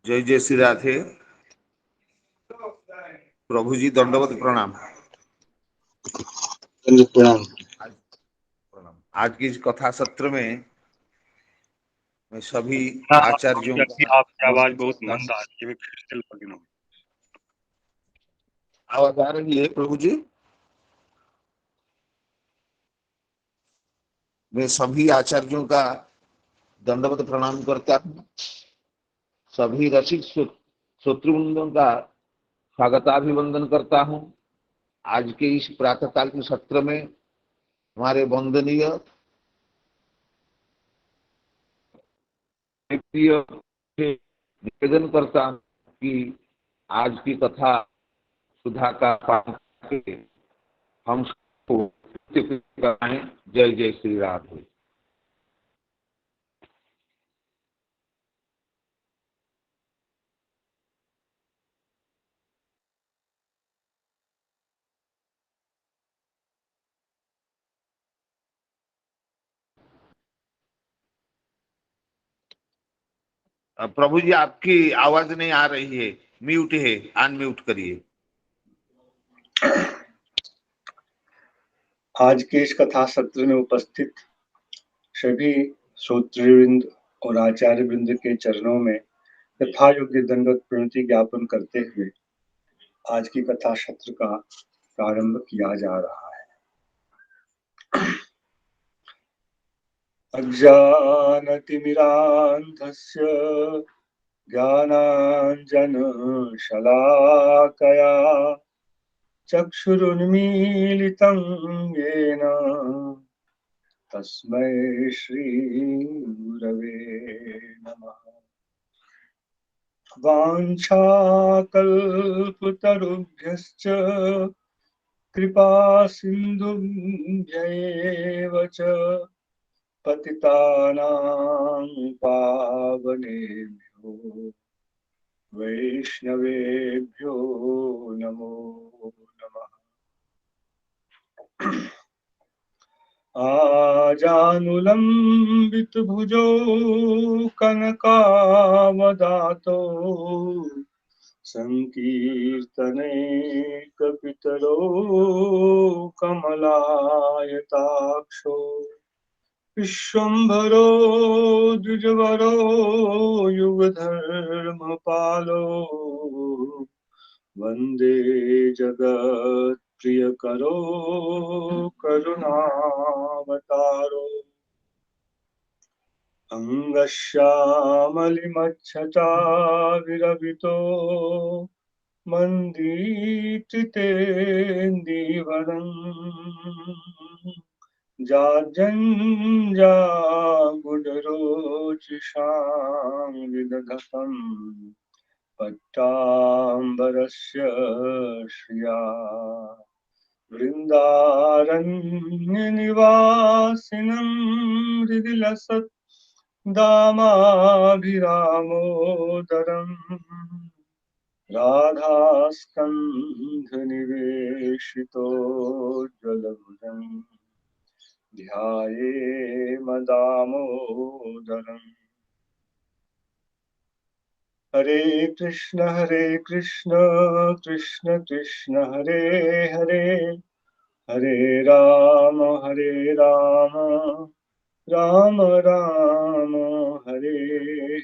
जय जय श्री राधे। प्रभु जी दंडवत प्रणाम। प्रणाम। आज की इस कथा सत्र में मैं सभी आचार्यों आपकी आवाज बहुत मंद आ रही है, फिर से लॉगिन हो। आवाज आ रही है प्रभु जी? मैं सभी आचार्यों का दंडवत प्रणाम करता हूँ। सभी रसिक श्रोतृवृंदों का स्वागताभिवंदन करता हूँ। आज के इस प्रातःकाल के सत्र में हमारे वंदनीय निवेदन करता हूँ कि आज की कथा सुधा का पाठ करके हम सबको कराएं। जय जय श्री राधे। प्रभु जी आपकी आवाज नहीं आ रही है, म्यूट है, अनम्यूट करिए। आज के इस कथा सत्र में उपस्थित सभी श्रोतृवृंद और आचार्य वृंद के चरणों में यथा योग्य दंडवत प्रणति ज्ञापन करते हुए आज की कथा सत्र का प्रारंभ किया जा रहा है। अज्ञानतिमिरान्धस्य ज्ञानाञ्जनशलाकया चक्षुरुन्मीलितं येन तस्मै श्रीगुरवे नमः। वाञ्छाकल्पतरुभ्यश्च कृपासिन्धुभ्यैव च पतितानां पावनेभ्यो वैष्णवेभ्यो नमो नमः। आजानुलम्बितभुजो कनकावदातो संकीर्तनैकपितरो कमलायताक्षो विश्वम्भरो द्विजवरो युगधर्मपालो वन्दे जगत्प्रियकरो करुणावतारो अंगश्यामलिमच्छटाविरवितो मन्दीचितेन्दीवरम् जाजञ्जागुडरोचिषां विदधतम् पट्टाम्बरस्य श्रिया वृन्दारण्यनिवासिनं हृदि लसत् दामाभिरामोदरम् राधास्कन्धनिवेशितोज्ज्वलभुजम् ध्यायेमदामोदरम्। हरे कृष्ण कृष्ण कृष्ण हरे हरे, हरे राम राम राम हरे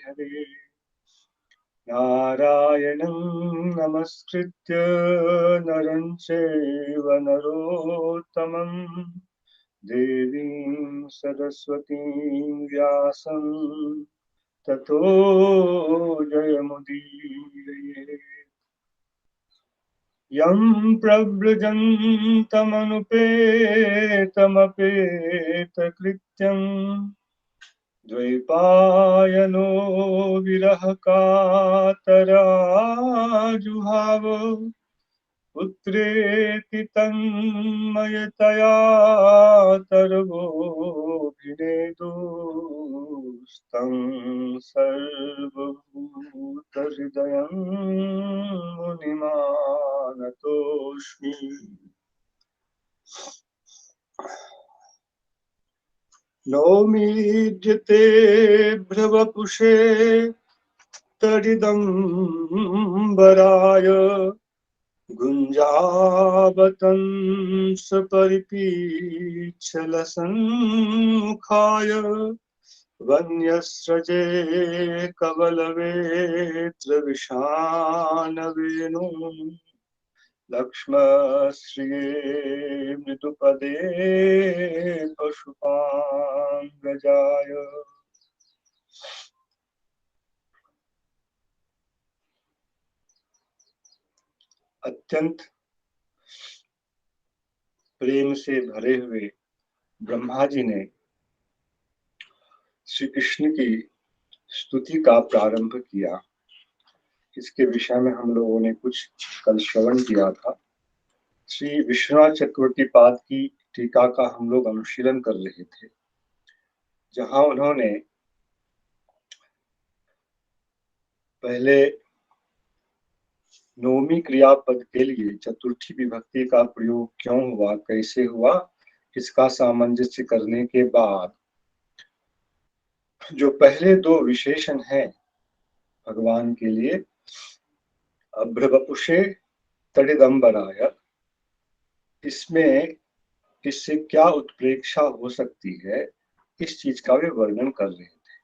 हरे। नारायणं नमस्कृत्य नरं चैव नरोत्तमं देवीं सरस्वतीं व्यासं ततो जयमुदीरये। यं प्रव्रजन्तमनुपेतमपेतकृत्यं द्वैपायनो विरह कातराजुहाव पुत्रेति तन्मयतया तर्वोऽभिनेदुस्तं सर्वभूतहृदयं मुनिमानतोऽस्मि। नौमीज्यते भ्रवपुषे तडिदम्बराय गुञ्जावतंस परिपीच्छलसन्मुखाय वन्यस्रजे कवलवेत्र विषानवेणु लक्ष्मश्रिये मृदुपदे पशुपाङ्गजाय। अत्यंत प्रेम से भरे हुए ब्रह्मा जी ने श्री कृष्ण की स्तुति का प्रारंभ किया। इसके विषय में हम लोगों ने कुछ कल श्रवण किया था। श्री विश्वनाथ चक्रवर्ती पाद की टीका का हम लोग अनुशीलन कर रहे थे, जहां उन्होंने पहले नौवीं क्रियापद के लिए चतुर्थी विभक्ति का प्रयोग क्यों हुआ, कैसे हुआ, इसका सामंजस्य करने के बाद जो पहले दो विशेषण हैं भगवान के लिए, अभ्रवपुषे तडिदम्बराय, इसमें इससे क्या उत्प्रेक्षा हो सकती है, इस चीज का वे वर्णन कर रहे थे।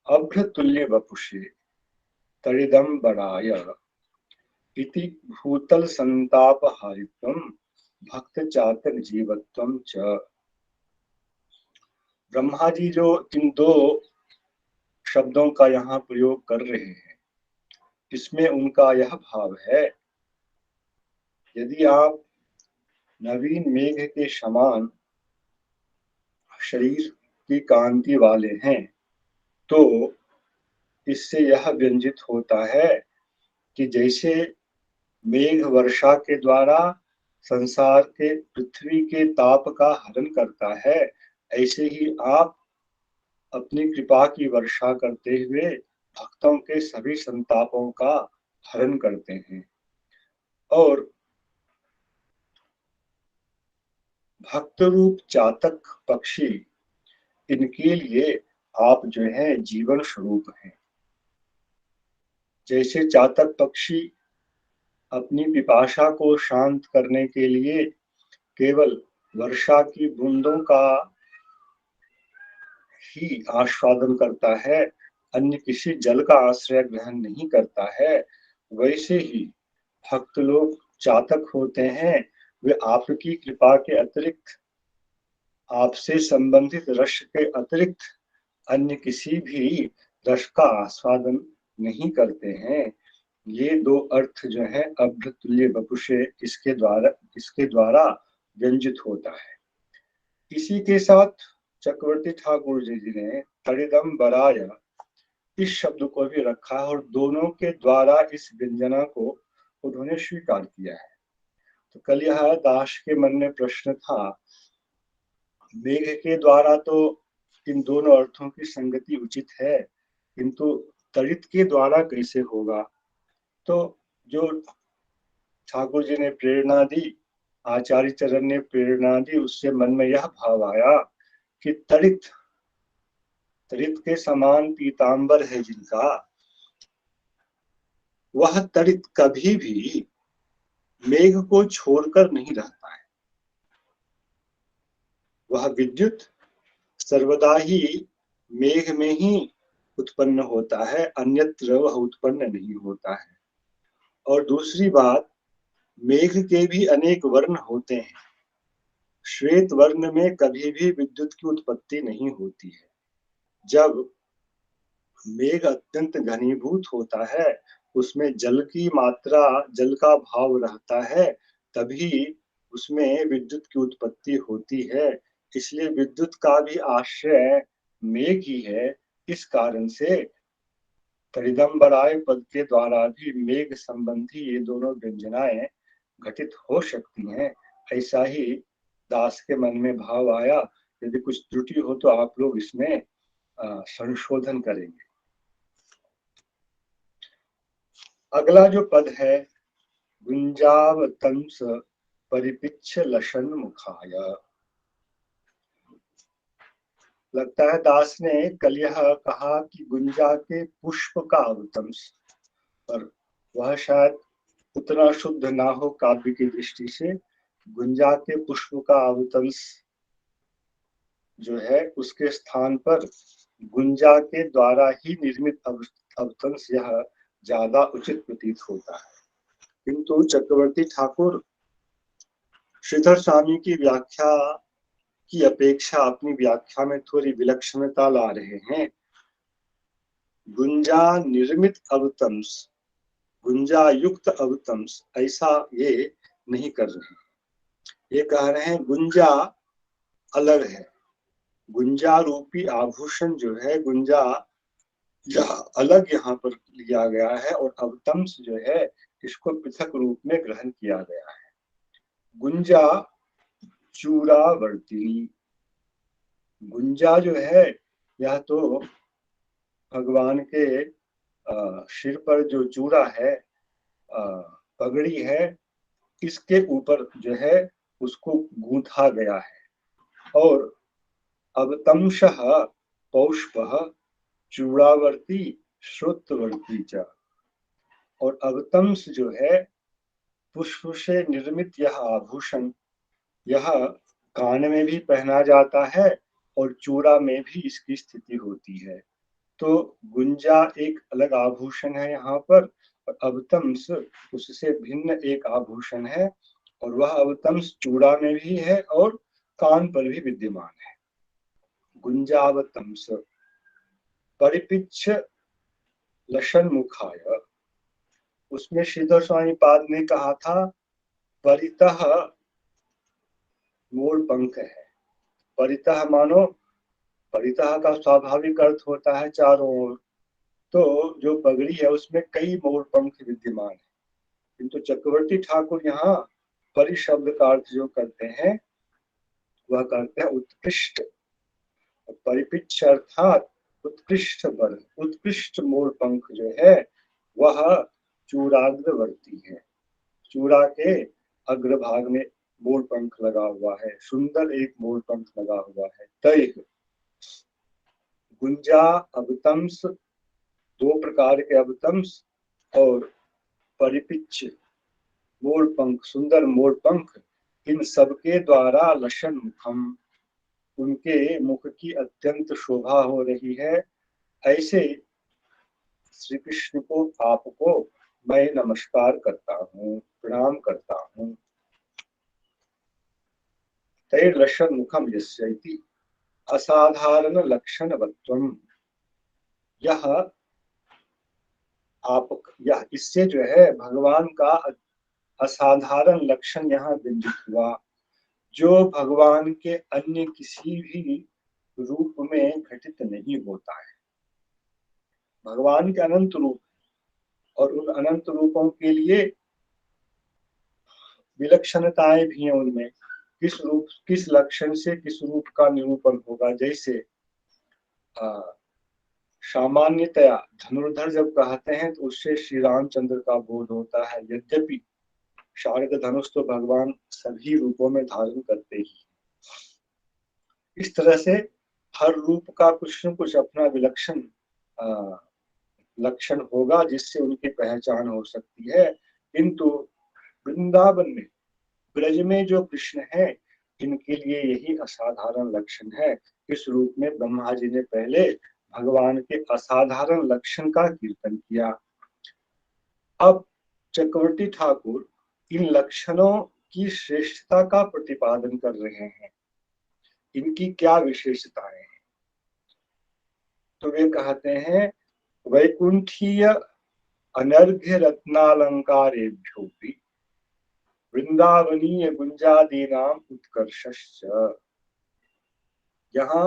अभ्र तुल्य वपुषे तडिदम्बराय इति भूतल संताप हारित्वम भक्त चातक जीवत्वम च। ब्रह्मा जी जो इन दो शब्दों का यहाँ प्रयोग कर रहे हैं, इसमें उनका यह भाव है, यदि आप नवीन मेघ के समान शरीर की कांति वाले हैं, तो इससे यह व्यंजित होता है कि जैसे मेघ वर्षा के द्वारा संसार के पृथ्वी के ताप का हरण करता है, ऐसे ही आप अपनी कृपा की वर्षा करते हुए भक्तों के सभी संतापों का हरण करते हैं। और भक्त रूप चातक पक्षी, इनके लिए आप जो है जीवन स्वरूप हैं। जैसे चातक पक्षी अपनी पिपासा को शांत करने के लिए केवल वर्षा की बूंदों का ही आस्वादन करता है, अन्य किसी जल का आश्रय ग्रहण नहीं करता है, वैसे ही भक्त लोग चातक होते हैं। वे आपकी कृपा के अतिरिक्त, आपसे संबंधित रस के अतिरिक्त अन्य किसी भी रस का आस्वादन नहीं करते हैं। ये दो अर्थ जो है अभ्र तुल्य वपुषे, इसके द्वारा व्यंजित होता है। इसी के साथ चक्रवर्ती ठाकुर जी ने तडिदम्बराय इस शब्द को भी रखा है और दोनों के द्वारा इस व्यंजना को उन्होंने स्वीकार किया है। तो कल यह दास के मन में प्रश्न था, मेघ के द्वारा तो इन दोनों अर्थों की संगति उचित है, किंतु तड़ित के द्वारा कैसे होगा? तो जो ठाकुर जी ने प्रेरणा दी, आचार्य चरण ने प्रेरणा दी, उससे मन में यह भाव आया कि तड़ित के समान पीतांबर है जिनका, वह तड़ित कभी भी मेघ को छोड़कर नहीं रहता है। वह विद्युत सर्वदा ही मेघ में ही उत्पन्न होता है, अन्यत्र वह उत्पन्न नहीं होता है। और दूसरी बात, मेघ के भी अनेक वर्ण होते हैं। श्वेत वर्ण में कभी भी विद्युत की उत्पत्ति नहीं होती है। जब मेघ अत्यंत घनीभूत होता है, उसमें जल की मात्रा, जल का भाव रहता है, तभी उसमें विद्युत की उत्पत्ति होती है। इसलिए विद्युत का भी आश्रय मेघ ही है। इस कारण से तडिदम्बराय पद के द्वारा भी मेघ संबंधी ये दोनों व्यंजनाएं घटित हो सकती हैं। ऐसा ही दास के मन में भाव आया। यदि कुछ त्रुटि हो तो आप लोग इसमें संशोधन करेंगे। अगला जो पद है, गुंजावतंस परिपिच्छ लसन मुखाय, लगता है दास ने कल यह कहा कि गुंजा के पुष्प का अवतंस, पर वह शायद उतना शुद्ध ना हो काव्य की दृष्टि से। गुंजा के पुष्प का अवतंस जो है उसके स्थान पर गुंजा के द्वारा ही निर्मित अवतंस यह ज्यादा उचित प्रतीत होता है। किंतु चक्रवर्ती ठाकुर श्रीधर स्वामी की व्याख्या की अपेक्षा अपनी व्याख्या में थोड़ी विलक्षणता ला रहे हैं। गुंजा निर्मित अवतंस, गुंजा युक्त अवतंस, ऐसा ये नहीं कर रहे। ये कह रहे हैं गुंजा अलग है, गुंजा रूपी आभूषण जो है, गुंजा अलग यहाँ पर लिया गया है और अवतंस जो है इसको पृथक रूप में ग्रहण किया गया है। गुंजा चूड़ावर्तिनी, गुंजा जो है यह तो भगवान के सिर पर जो चूड़ा है, पगड़ी है, इसके ऊपर जो है उसको गूंथा गया है। और अवतंशः पौष्पः चूड़ावर्ती श्रुतवर्ती च, और अवतंस जो है पुष्प से निर्मित यह आभूषण, यह कान में भी पहना जाता है और चूड़ा में भी इसकी स्थिति होती है। तो गुंजा एक अलग आभूषण है यहाँ पर, और अवतंस उससे भिन्न एक आभूषण है, और वह अवतंस चूड़ा में भी है और कान पर भी विद्यमान है। गुंजावतंस परिपिच्छ लशन मुखाय, उसमें श्रीधर स्वामी पाद ने कहा था परितः मोर पंख है। परितः मानो, परितः का स्वाभाविक अर्थ होता है चारों ओर, तो जो पगड़ी है उसमें कई मोर पंख विद्यमान है। किंतु चक्रवर्ती ठाकुर यहाँ परिशब्द का अर्थ जो करते हैं वह करते हैं उत्कृष्ट। परिपिच्छ अर्थात उत्कृष्ट वर्ण, उत्कृष्ट मोर पंख जो है वह चूड़ाग्रवर्ती है, चूड़ा के अग्रभाग में मोर पंख लगा हुआ है, सुंदर एक मोर पंख लगा हुआ है। तय गुंजा अवतंस, दो प्रकार के अवतंस और परिपिच्छ मोर पंख, सुंदर मोर पंख, इन सबके द्वारा लशन मुखम, उनके मुख की अत्यंत शोभा हो रही है। ऐसे श्री कृष्ण को, आपको मैं नमस्कार करता हूँ, प्रणाम करता हूँ। तैर्लशन मुखम यस्यैति असाधारण लक्षणवत्वम, यह आप, यह इससे जो है भगवान का असाधारण लक्षण यहाँ बिंबित हुआ, जो भगवान के अन्य किसी भी रूप में घटित नहीं होता है। भगवान के अनंत रूप, और उन अनंत रूपों के लिए विलक्षणताएं भी हैं उनमें। किस रूप, किस लक्षण से किस रूप का निरूपण होगा। जैसे सामान्यतया धनुर्धर जब कहते हैं तो उससे श्री रामचंद्र का बोध होता है, यद्यपि शारद धनुष तो भगवान सभी रूपों में धारण करते ही। इस तरह से हर रूप का कुछ न कुछ अपना विलक्षण लक्षण होगा जिससे उनकी पहचान हो सकती है। किंतु वृंदावन में, ब्रज में जो कृष्ण है, इनके लिए यही असाधारण लक्षण है। इस रूप में ब्रह्मा जी ने पहले भगवान के असाधारण लक्षण का कीर्तन किया। अब चक्रवर्ती ठाकुर इन लक्षणों की श्रेष्ठता का प्रतिपादन कर रहे हैं। इनकी क्या विशेषताएं हैं, तो वे कहते हैं वैकुंठीय अनर्घ्य रत्नालंकारेभ्योपि वृंदावनीय गुंजादीनाम उत्कर्षश्च। यहाँ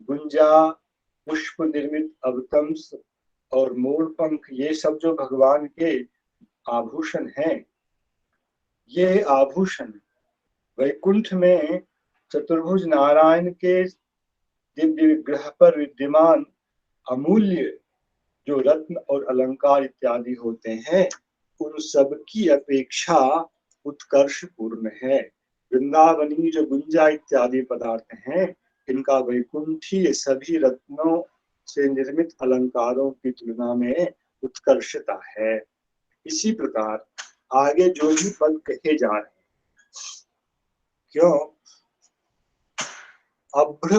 गुंजा, पुष्प निर्मित अवतंस और मोर पंख, ये सब जो भगवान के आभूषण हैं, ये आभूषण वैकुंठ में चतुर्भुज नारायण के दिव्य विग्रह पर विद्यमान अमूल्य जो रत्न और अलंकार इत्यादि होते हैं, उन सब की अपेक्षा उत्कर्ष पूर्ण है। वृंदावनी जो गुंजा इत्यादि पदार्थ हैं, इनका वैकुंठीय सभी रत्नों से निर्मित अलंकारों की तुलना में उत्कर्षता है। इसी प्रकार आगे जो भी पद कहे जा रहे हैं, क्यों अभ्र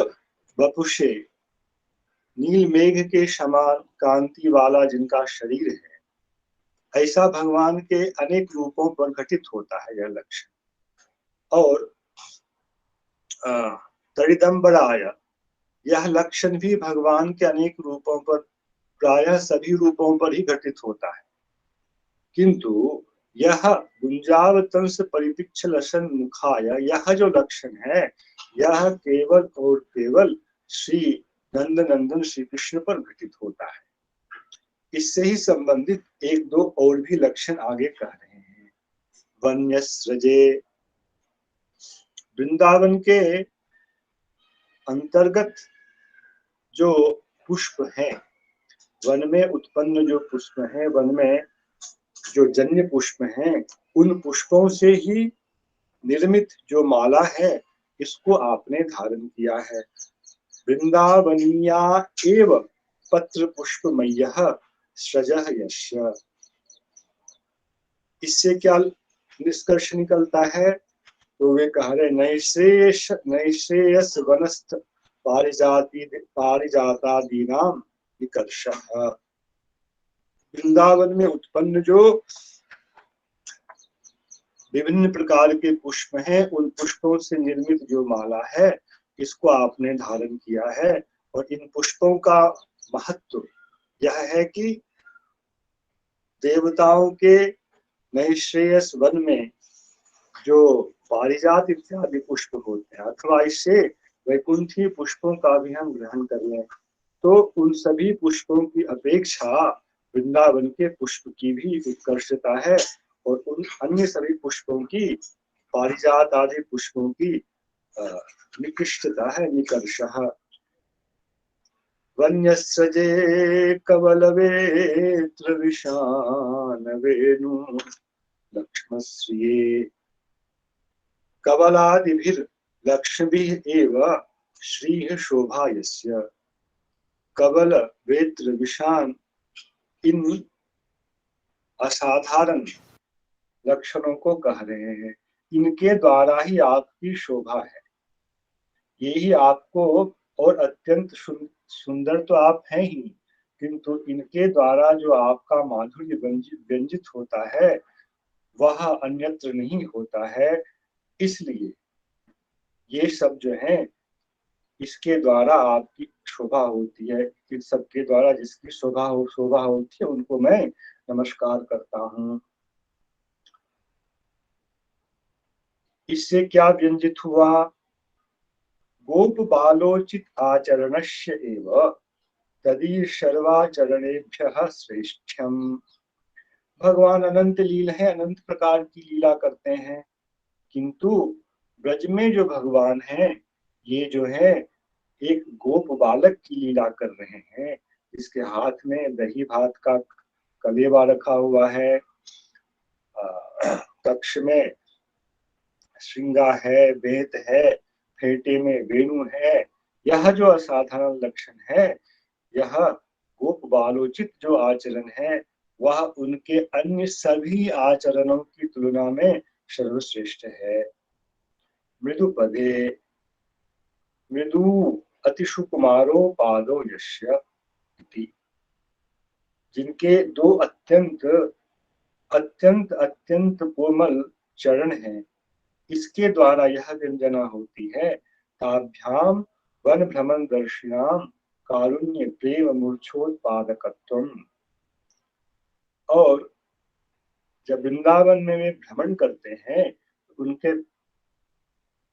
वपुषे नील मेघ के समान कांति वाला जिनका शरीर है, ऐसा भगवान के अनेक रूपों पर घटित होता है यह लक्षण। और तड़िदम्बराय, यह लक्षण भी भगवान के अनेक रूपों पर, प्रायः सभी रूपों पर ही घटित होता है, किंतु यह गुंजावतंस परिपिक्ष लक्षण मुखाय, यह जो लक्षण है यह केवल और केवल श्री नंद नंदन श्री कृष्ण पर घटित होता है। इससे ही संबंधित एक दो और भी लक्षण आगे कह रहे हैं। वन्यस्रजे, वृंदावन के अंतर्गत जो पुष्प हैं, वन में उत्पन्न जो पुष्प हैं, वन में जो जन्य पुष्प हैं, उन पुष्पों से ही निर्मित जो माला है इसको आपने धारण किया है। वृंदावनिया एव पत्र पुष्पमय्यः सृजः यस्य, इससे क्या निष्कर्ष निकलता है? तो वे कह रहे नैश्रेयस वनस्थ पारिजातादीनाम विकर्षः, वृंदावन में उत्पन्न जो विभिन्न प्रकार के पुष्प हैं, उन पुष्पों से निर्मित जो माला है इसको आपने धारण किया है। और इन पुष्पों का महत्व यह है कि देवताओं के नैश्रेयस वन में जो पारिजात इत्यादि पुष्प होते हैं, अथवा इससे वैकुंठी पुष्पों का भी हम ग्रहण कर लें तो उन सभी पुष्पों की अपेक्षा वृंदावन के पुष्प की भी उत्कर्षता है, और उन अन्य सभी पुष्पों की, पारिजात आदि पुष्पों की निकृष्टता है, निकर्षः। वन्यस्रजे कवलवेत्र विशान वेणु लक्ष्मश्रिये, कवलादिभिर लक्ष्मीभिः एव श्रीः शोभा यस्य, कवल वेत्र विशान इन असाधारण लक्षणों को कह रहे हैं। इनके द्वारा ही आपकी शोभा है, यही आपको, और अत्यंत सुंदर तो आप हैं ही, किंतु इनके द्वारा जो आपका माधुर्य व्यंजित होता है वह अन्यत्र नहीं होता है। इसलिए ये सब जो है इसके द्वारा आपकी शोभा होती है। इन सब के द्वारा जिसकी शोभा होती है उनको मैं नमस्कार करता हूँ। इससे क्या व्यंजित हुआ? गोप बालोचित आचरणस्य एव तदीशर्वाचरणेभ्यः श्रेष्ठ्यम। भगवान अनंत लीला है, अनंत प्रकार की लीला करते हैं, किंतु ब्रज में जो भगवान है ये जो है एक गोप बालक की लीला कर रहे हैं। इसके हाथ में दही भात का कलेवा रखा हुआ है, कक्ष में श्रृंगा है, वेद है, फेटे में वेणु है। यह जो असाधारण लक्षण है, यह गोप बालोचित जो आचरण है वह उनके अन्य सभी आचरणों की तुलना में सर्वश्रेष्ठ है। मृदु पदे मृदु अतिशुकुमारो पादो यस्य, जिनके दो अत्यंत अत्यंत अत्यंत कोमल चरण हैं, इसके द्वारा यह व्यंजना होती है। ताभ्याम वन भ्रमण दर्शिनाम कारुण्य प्रेम मूर्छोत्पादकत्वम। और जब वृंदावन में वे भ्रमण करते हैं उनके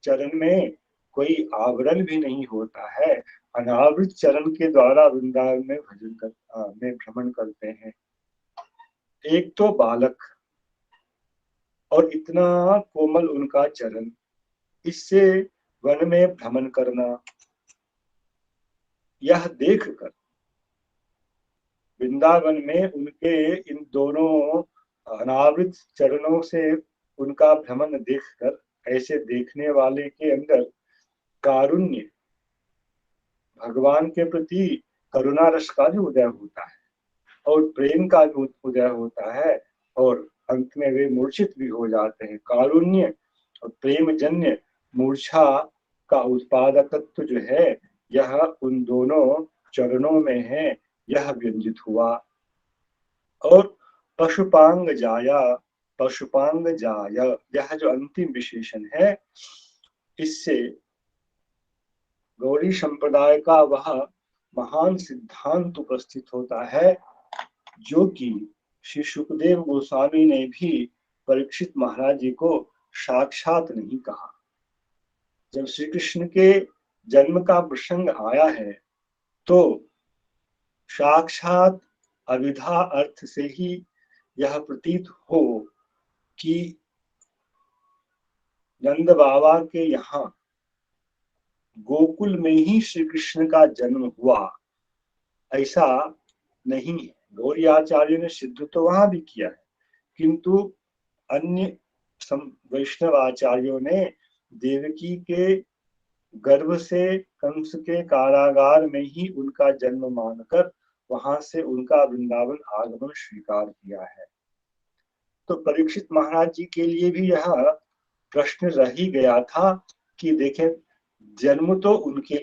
चरण में कोई आवरण भी नहीं होता है, अनावृत चरण के द्वारा वृंदावन में भ्रमण करते हैं। एक तो बालक और इतना कोमल उनका चरण, इससे वन में भ्रमण करना, यह देखकर वृंदावन में उनके इन दोनों अनावृत चरणों से उनका भ्रमण देखकर ऐसे देखने वाले के अंदर कारुण्य भगवान के प्रति करुणा रस का भी उदय होता है और प्रेम का भी उदय होता है और अंत में वे मूर्छित भी हो जाते हैं। कारुण्य और प्रेम जन्य मूर्छा का उत्पादकत्व जो है यह उन दोनों चरणों में है, यह व्यंजित हुआ। और पशुपांग जाया, पशुपांग जाय, यह जो अंतिम विशेषण है इससे गौड़ी संप्रदाय का वह महान सिद्धांत उपस्थित होता है जो कि श्री सुखदेव गोस्वामी ने भी परीक्षित महाराज जी को साक्षात नहीं कहा। जब श्री कृष्ण के जन्म का प्रसंग आया है तो साक्षात अविधा अर्थ से ही यह प्रतीत हो कि नंद बाबा के यहाँ गोकुल में ही श्री कृष्ण का जन्म हुआ, ऐसा नहीं है। गौरी आचार्य ने सिद्ध तो वहां भी किया है, किंतु अन्य वैष्णव आचार्यों ने देवकी के गर्भ से कंस के कारागार में ही उनका जन्म मानकर वहां से उनका वृंदावन आगमन स्वीकार किया है। तो परीक्षित महाराज जी के लिए भी यह प्रश्न रह ही गया था कि देखें, जन्म तो उनके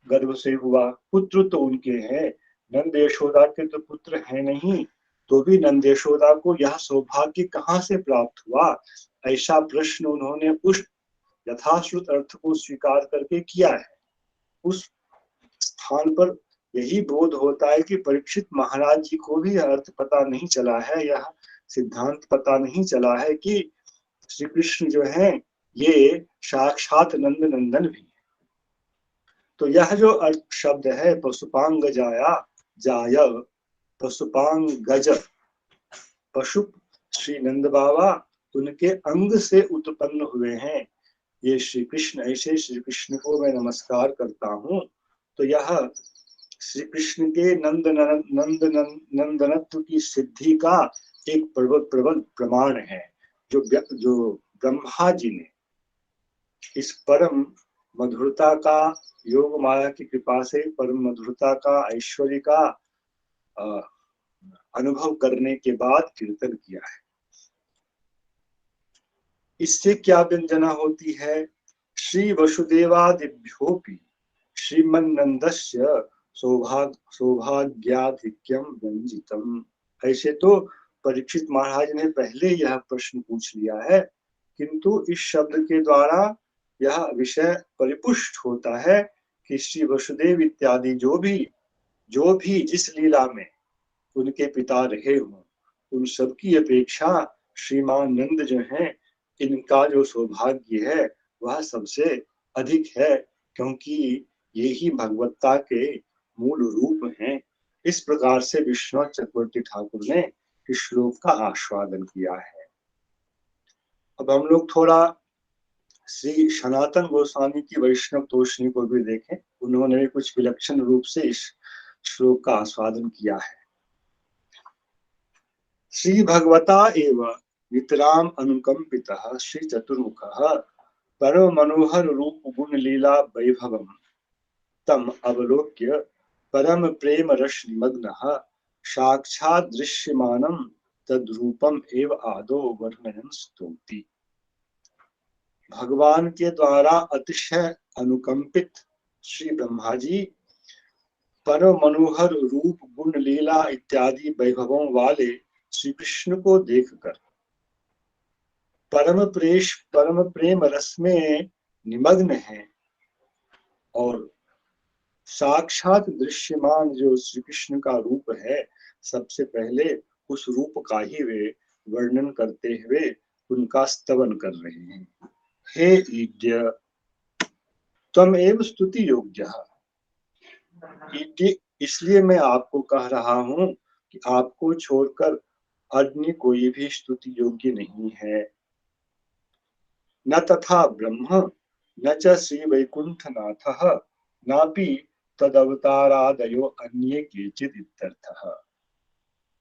गर्भ से हुआ, पुत्र तो उनके हैं, नंद यशोदा के तो पुत्र है नहीं, तो भी नंद यशोदा को यह सौभाग्य कहाँ से प्राप्त हुआ, ऐसा प्रश्न उन्होंने उस यथाश्रुत अर्थ को स्वीकार करके किया है। उस स्थान पर यही बोध होता है कि परीक्षित महाराज जी को भी अर्थ पता नहीं चला है, यह सिद्धांत पता नहीं चला है कि श्री कृष्ण जो है ये साक्षात नंद नंदन भी है। तो यह जो अर्थ शब्द है पशुपांग जाया, जाय, पशुपांग गज, पशु श्री नंद बाबा उनके अंग से उत्पन्न हुए हैं, ये श्री कृष्ण, ऐसे श्री कृष्ण को मैं नमस्कार करता हूँ। तो यह श्री कृष्ण के नंदनत्व की सिद्धि का एक प्रबल प्रमाण है, जो ब्रह्मा जी ने इस परम मधुरता का, योग माया की कृपा से परम मधुरता का, ऐश्वर्य का अनुभव करने के बाद कीर्तन किया है। इससे क्या व्यंजना होती है? श्री वसुदेवादिभ्योपि श्रीमन्नंदस्य सौभाग्याधिक्यम व्यंजितम। ऐसे तो परीक्षित महाराज ने पहले यह प्रश्न पूछ लिया है, किंतु इस शब्द के द्वारा यह विषय परिपुष्ट होता है कि श्री वसुदेव इत्यादि जो भी जिस लीला में उनके पिता रहे हों, उन सबकी अपेक्षा श्रीमान नंद जो हैं, इनका जो सौभाग्य है वह सबसे अधिक है, क्योंकि ये ही भगवत्ता के मूल रूप हैं। इस प्रकार से विश्वनाथ चक्रवर्ती ठाकुर ने इस श्लोक का आस्वादन किया है। अब हम लोग थोड़ा श्री सनातन गोस्वामी की वैष्णव तोषणी को भी देखें। उन्होंने भी कुछ विलक्षण रूप से इस श्लोक का आस्वादन किया है। श्री भगवता एव वितराम अनुकंपितः श्री चतुर्मुखः परम मनोहर रूप गुण लीला वैभवम तम अवलोक्य परम प्रेम रस निमग्नः साक्षात् दृश्यमानं तद्रूपम एव आदो वर्णयन् स्तौति। भगवान के द्वारा अतिशय अनुकंपित श्री ब्रह्मा जी परम मनोहर रूप गुण लीला इत्यादि वैभवों वाले श्री कृष्ण को देखकर परम प्रेम रस में निमग्न है और साक्षात दृश्यमान जो श्री कृष्ण का रूप है, सबसे पहले उस रूप का ही वे वर्णन करते हुए उनका स्तवन कर रहे हैं। हे ईड्य त्वम एव स्तुति योग्यः। इसलिए मैं आपको कह रहा हूं कि आपको छोड़कर अन्य कोई भी स्तुति योग्य नहीं है। न तथा ब्रह्म न च श्री वैकुंठनाथः नापि तदवतारादयो अन्ये केचित् इत्यर्थः।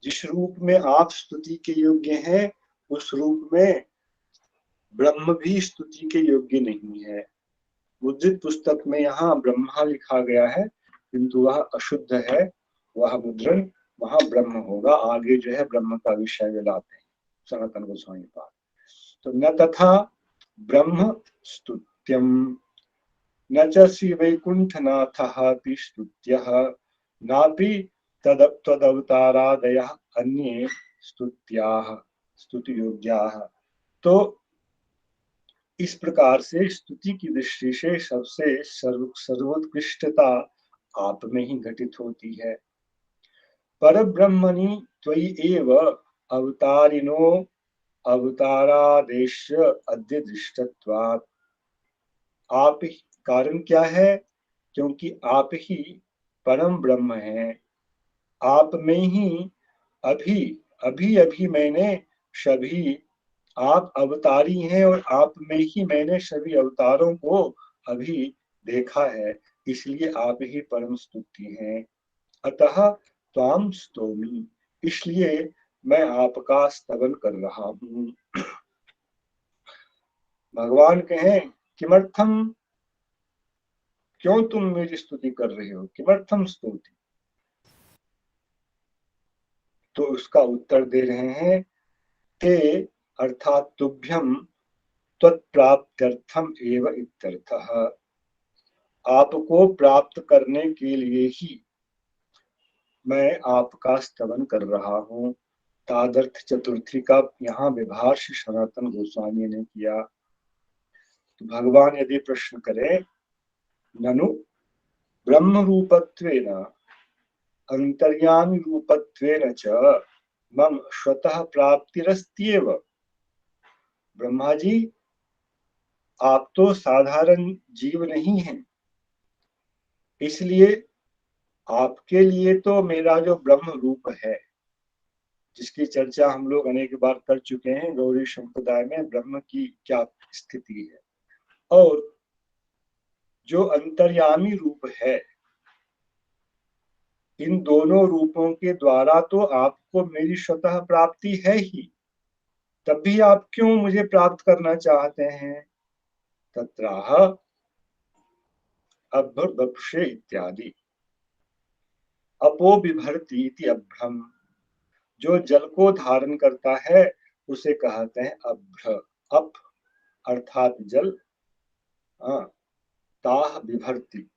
जिस रूप में आप स्तुति के योग्य हैं, उस रूप में ब्रह्म भी स्तुति के योग्य नहीं है। मुद्रित पुस्तक में यहाँ ब्रह्मा लिखा गया है, किंतु वह अशुद्ध है, वह मुद्रण वहां ब्रह्म होगा। आगे जो है ब्रह्म का विषय में लाते हैं सनातन गोस्वामी पाद। तो न तथा ब्रह्म स्तुत्यम न च श्री वैकुंठनाथः स्तुत्यः नापि तदवतारादयः अन्ये स्तुत्याः स्तुतियोग्याः। तो इस प्रकार से स्तुति की दृष्टि से सबसे सर्वोत्कृष्टता आप में ही घटित होती है। परब्रह्मणि त्वयि एव अवतारिनो अवतारादेश अद्य दृष्टत्वात्। आप ही कारण क्या है? क्योंकि आप ही परम ब्रह्म हैं। आप में ही अभी अभी अभी मैंने सभी आप अवतारी हैं और आप में ही मैंने सभी अवतारों को अभी देखा है, इसलिए आप ही परम स्तुति हैं। अतः त्वाम स्तोमी, इसलिए मैं आपका स्तवन कर रहा हूँ। भगवान कहें किमर्थम, क्यों तुम मेरी स्तुति कर रहे हो, किमर्थम स्तुति। तो उसका उत्तर दे रहे हैं ते अर्थात तुभ्यम त्वत्प्राप्त्यर्थम एव इत्यर्थः। आपको प्राप्त करने के लिए ही मैं आपका स्तवन कर रहा हूँ। तादर्थ चतुर्थी का यहाँ विभार श्री सनातन गोस्वामी ने किया। तो भगवान यदि प्रश्न करें ननु ब्रह्म रूपत्वेन अंतर्यामी रूपत्वेन च मम स्वतः प्राप्तिरस्त्येव। ब्रह्मा जी, आप तो साधारण जीव नहीं हैं, इसलिए आपके लिए तो मेरा जो ब्रह्म रूप है, जिसकी चर्चा हम लोग अनेक बार कर चुके हैं गौरी संप्रदाय में, ब्रह्म की क्या स्थिति है, और जो अंतर्यामी रूप है, इन दोनों रूपों के द्वारा तो आपको मेरी स्वतः प्राप्ति है ही, तब भी आप क्यों मुझे प्राप्त करना चाहते हैं? तत्राह अभ्रदक्षे इत्यादि अपो बिभर्ति इति अभ्रम। जो जल को धारण करता है उसे कहते हैं अभ्र। अप अर्थात जल, ताह बिभर्ति,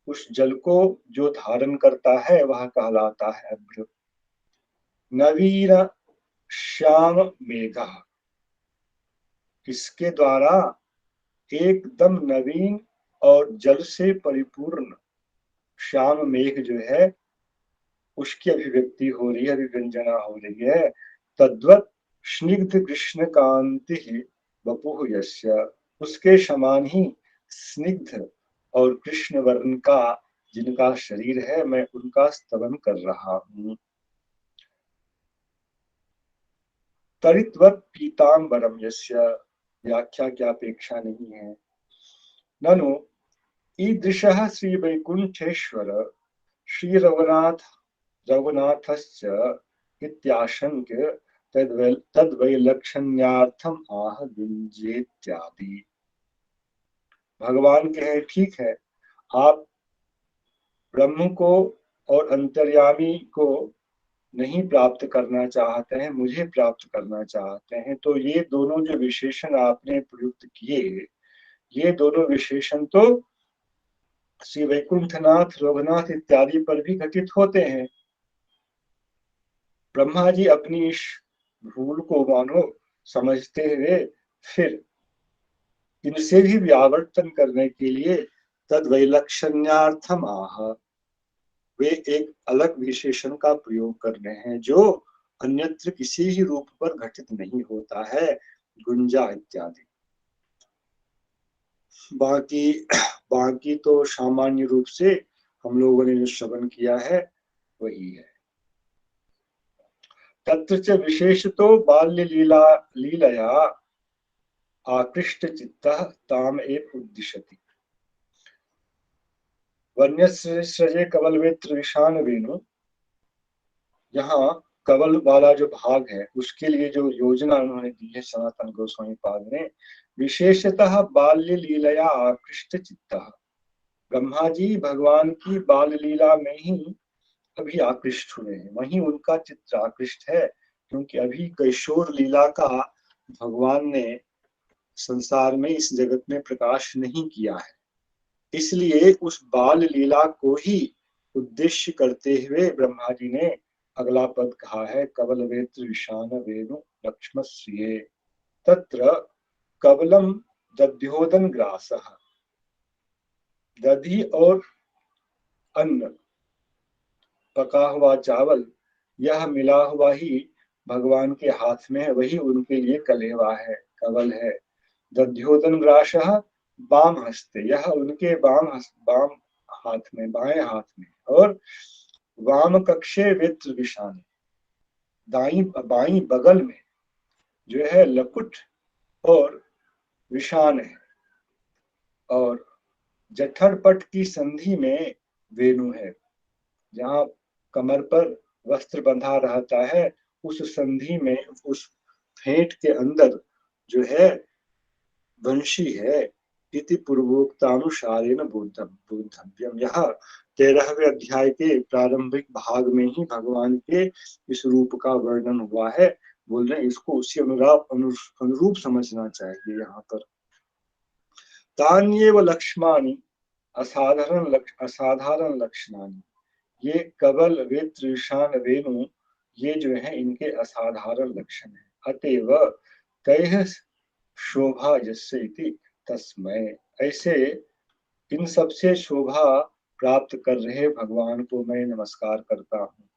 उस जल को जो धारण करता है वह कहलाता है अभ्र। नवीन श्याम मेघ, इसके द्वारा एकदम नवीन और जल से परिपूर्ण श्याम मेघ जो है उसकी अभिव्यक्ति हो रही है, अभिव्यंजना हो रही है। तद्वत स्निग्ध कृष्ण कांति वपुः यस्य, उसके समान ही स्निग्ध और कृष्ण वर्ण का जिनका शरीर है, मैं उनका स्तवन कर रहा हूँ। तरित्वत पीतांबरम यस्य, व्याख्या की अपेक्षा नहीं है। ननु ईदृशः श्री वैकुंठेश्वर श्री रघुनाथश्च इत्याशंक्य तद्वैलक्षण्यार्थम आह गुंजेत्यादि। भगवान कहे ठीक है, आप ब्रह्म को और अंतर्यामी को नहीं प्राप्त करना चाहते हैं, मुझे प्राप्त करना चाहते हैं। तो ये दोनों जो विशेषण आपने प्रयुक्त किए, ये दोनों विशेषण तो श्री वैकुंठनाथ रघुनाथ इत्यादि पर भी घटित होते हैं। ब्रह्मा जी अपनी इस भूल को मानो समझते हुए फिर इनसे भी व्यावर्तन करने के लिए तद्वैलक्षण्यार्थम आह, वे एक अलग विशेषण का प्रयोग कर रहे हैं जो अन्यत्र किसी ही रूप पर घटित नहीं होता है, गुंजा इत्यादि। बाकी बाकी तो सामान्य रूप से हम लोगों ने जो श्रवण किया है वही है। तत्र च विशेषतो बाल्य लीलया आकृष्ट चित्तः ताम एव उद्दिशति। वन्यसृजे कवल वेत्र विषाण वेणु, यहाँ कवल वाला जो भाग है उसके लिए जो योजना उन्होंने दी है सनातन गोस्वामी पाद ने, विशेषतः बाल्य लीलया आकृष्ट चित्तः, ब्रह्मा जी भगवान की बाल लीला में ही अभी आकृष्ट हुए हैं, वहीं उनका चित्र आकृष्ट है, क्योंकि अभी किशोर लीला का भगवान ने संसार में इस जगत में प्रकाश नहीं किया है। इसलिए उस बाल लीला को ही उद्देश्य करते हुए ब्रह्मा जी ने अगला पद कहा है, कबल वेत्र विशान वेणु लक्ष्मश्रिये तत्र कबलम दध्योदन ग्रासः। दधी और अन्न, पका हुआ चावल, यह मिला हुआ ही भगवान के हाथ में है, वही उनके लिए कलेवा है, कवल है। दध्योदन ग्रासः बाम हस्ते, यह उनके बाम हाथ में, बाएं हाथ में। और वाम कक्षे वेत्र विशान, दाई बाई बगल में जो है लकुट और विशान है। और जठरपट की संधि में वेणु है, जहाँ कमर पर वस्त्र बंधा रहता है, उस संधि में, उस फेंट के अंदर जो है वंशी है। इति पूर्वोक्तानुसारेण बोधव्यम। यह 13वें अध्याय के प्रारंभिक भाग में ही भगवान के इस रूप का वर्णन हुआ है। बोल रहे इसको उसी अनुरूप समझना चाहिए। यहाँ पर तान्येव लक्ष्माणि असाधारण लक्षणानि, ये कबल वेत्र विशान वेणु, ये जो है इनके असाधारण लक्षण है। अतएव तैः शोभा यस्य इति तस्मै, ऐसे इन सबसे शोभा प्राप्त कर रहे भगवान को मैं नमस्कार करता हूँ।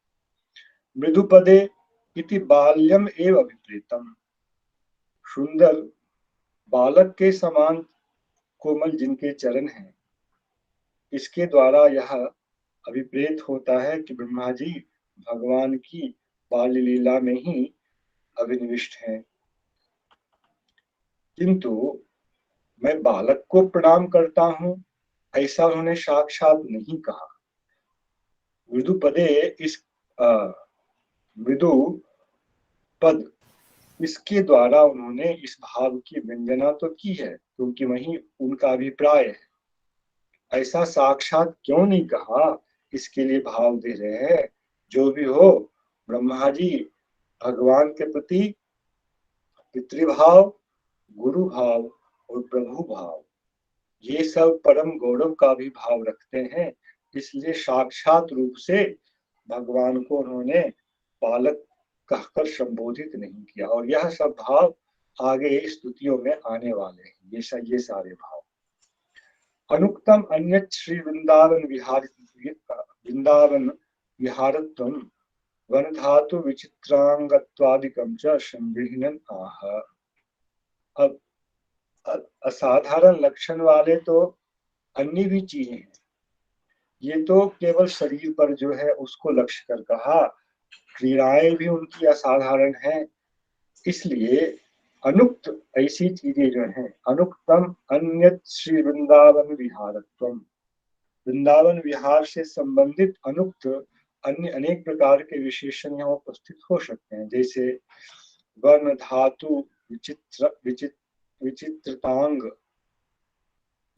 मृदुपदे इति बाल्यम एव अभिप्रेतम, सुंदर बालक के समान कोमल जिनके चरण हैं, इसके द्वारा यह अभिप्रेत होता है कि ब्रह्मा जी भगवान की बाल लीला में ही अभिनिविष्ट हैं। किंतु मैं बालक को प्रणाम करता हूँ, ऐसा उन्होंने साक्षात नहीं कहा। मृदुपदे, इस मृदु पद, इसके द्वारा उन्होंने इस भाव की व्यंजना तो की है, क्योंकि वही उनका अभिप्राय है। ऐसा साक्षात क्यों नहीं कहा, इसके लिए भाव दे रहे हैं। जो भी हो, ब्रह्मा जी भगवान के प्रति पितृभाव, गुरु भाव और प्रभु भाव, ये सब परम गौरव का भी भाव रखते हैं। इसलिए साक्षात रूप से भगवान को उन्होंने बालक कहकर संबोधित नहीं किया। और यह सब भाव आगे स्तुतियों में आने वाले हैं, ये सारे भाव। अनुक्तम अन्य श्री वृंदावन विहारत्वम वन धातु विचित्रांगत्वादिकम च संविहीनन आह। अब असाधारण लक्षण वाले तो अन्य भी चीजें हैं, ये तो केवल शरीर पर जो है उसको लक्ष्य कर कहा। क्रियाएं भी उनकी असाधारण हैं। इसलिए अनुक्त ऐसी चीजें जो हैं, अनुक्तम अन्य श्री वृंदावन विहारत्वम, वृंदावन विहार से संबंधित अनुक्त अन्य अनेक प्रकार के विशेषण यहाँ उपस्थित हो सकते हैं। जैसे वर्ण धातु विचित्रतांग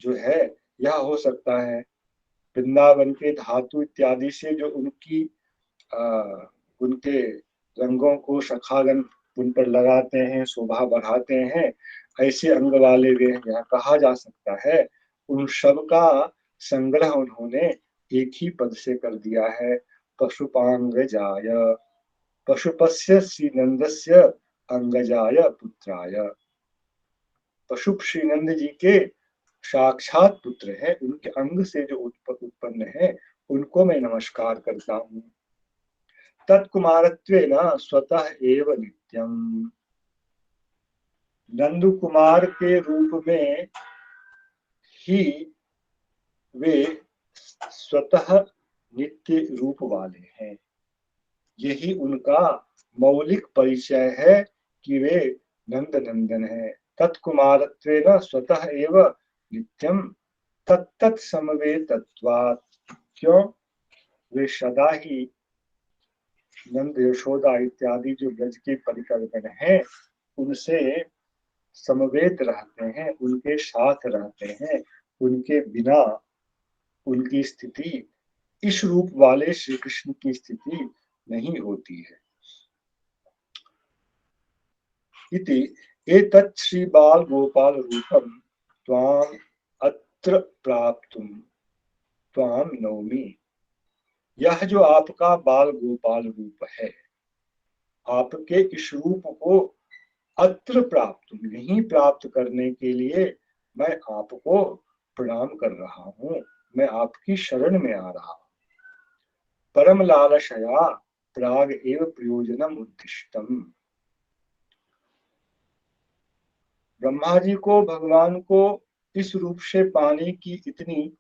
जो है, यह हो सकता है। वृंदावन के धातु इत्यादि से जो उनके रंगों को सखागन उन पर लगाते हैं, शोभा बढ़ाते हैं, ऐसे अंग वाले वे यह कहा जा सकता है। उन सब का संग्रह उन्होंने एक ही पद से कर दिया है, पशुपांगजाय, पशुपस्य श्रीनंदस्य अंगजाय पुत्राय। पशुप श्रीनंद जी के साक्षात पुत्र है, उनके अंग से जो उत्पन्न है, उनको मैं नमस्कार करता हूँ। तत्कुमारत्वेन स्वतः एव नित्यम, नंदु कुमार के रूप में ही वे स्वतः नित्य रूप वाले हैं। यही उनका मौलिक परिचय है कि वे नंद नंदन है। तत्कुमारत्वेन स्वतः एव नित्यम तत्त समवेतत्वात्, क्यों, वे सदा ही नंद यशोदा इत्यादि जो ब्रज के परिकल्पन हैं उनसे समवेत रहते हैं, उनके साथ रहते हैं। उनके बिना उनकी स्थिति इस रूप वाले श्री कृष्ण की स्थिति नहीं होती है। इति एतत् श्री बाल गोपाल रूपम त्वाम अत्र प्राप्तुम त्वाम नौमि। यह जो आपका बाल गोपाल रूप है, आपके इस रूप को अत्र प्राप्त नहीं प्राप्त करने के लिए मैं आपको प्रणाम कर रहा हूँ, मैं आपकी शरण में आ रहा हूँ। परम लालशया प्राग एव प्रयोजनम उद्दिष्टम। ब्रह्मा जी को भगवान को इस रूप से पाने की इतनी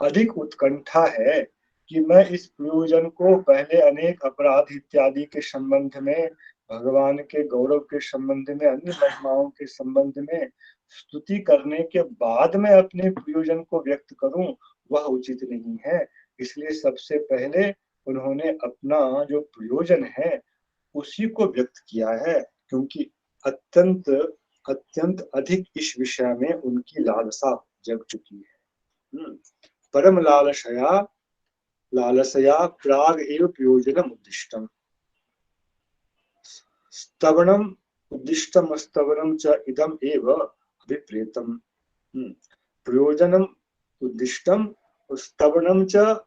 अधिक उत्कंठा है कि मैं इस प्रयोजन को पहले अनेक अपराध इत्यादि के संबंध में, भगवान के गौरव के संबंध में, अन्य महिमाओं के संबंध में स्तुति करने के बाद में अपने प्रयोजन को व्यक्त करूं, वह उचित नहीं है। इसलिए सबसे पहले उन्होंने अपना जो प्रयोजन है उसी को व्यक्त किया है, क्योंकि अत्यंत अत्यंत अधिक इस विषय में उनकी लालसा जग चुकी है। परम लालसया प्राग एव प्रयोजनम उद्दिष्टम। स्तवनम उद्दिष्टम स्तवनम च इदम एव अभिप्रेतम। प्रयोजनम उद्दिष्टम स्तवनम च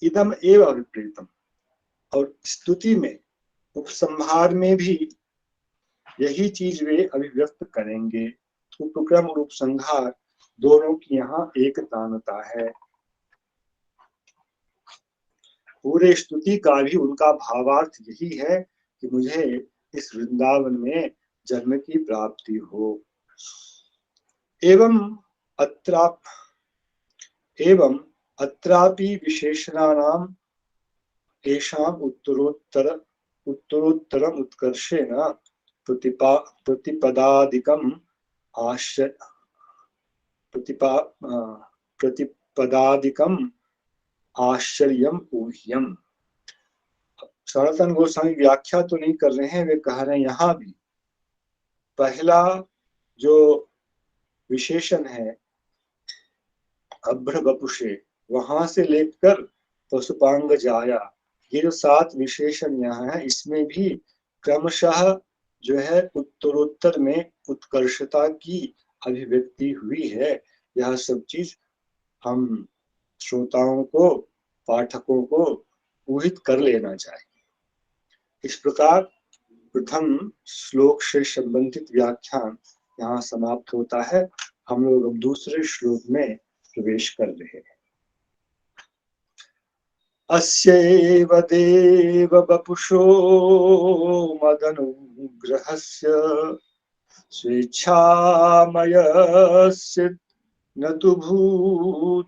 इदम एव अभिप्रेतम। और स्तुति में, उपसंहार में भी यही चीज वे अभिव्यक्त करेंगे। उपक्रम और उपसंहार दोनों की यहाँ एक तानता है। पूरे स्तुति का भी उनका भावार्थ यही है कि मुझे इस वृंदावन में जन्म की प्राप्ति हो। एवं अत्रापि विशेषणानाम एषाम उत्तरोत्तरम उत्कर्षेण प्रतिपदादिकम आश्चर्यम ऊह्यम। सनातन गोस्वामी व्याख्या तो नहीं कर रहे हैं, वे कह रहे हैं यहाँ भी पहला जो विशेषण है अभ्र वपुषे, वहां से लेकर पशुपांग जाया, ये जो 7 विशेषण यहाँ है, इसमें भी क्रमशः जो है उत्तरोत्तर में उत्कर्षता की अभिव्यक्ति हुई है। यह सब चीज हम श्रोताओं को, पाठकों को ऊहित कर लेना चाहिए। इस प्रकार प्रथम श्लोक से संबंधित व्याख्यान यहाँ समाप्त होता है। हम लोग अब दूसरे श्लोक में प्रवेश कर रहे हैं। अस्यैव देव वपुषो मदनुग्रहस्य स्वेच्छामयस्य न तु भूतमयस्य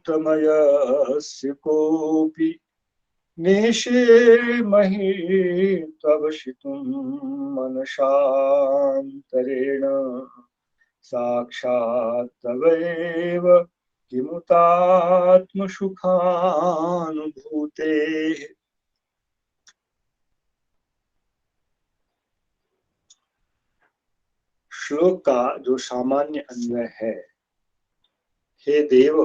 कोऽपि नेशे महि त्ववशितुं मनसान्तरेण साक्षात् तवैव किमुतात्मसुखानुभूतेः। श्लोक का जो सामान्य अन्वय है, हे देव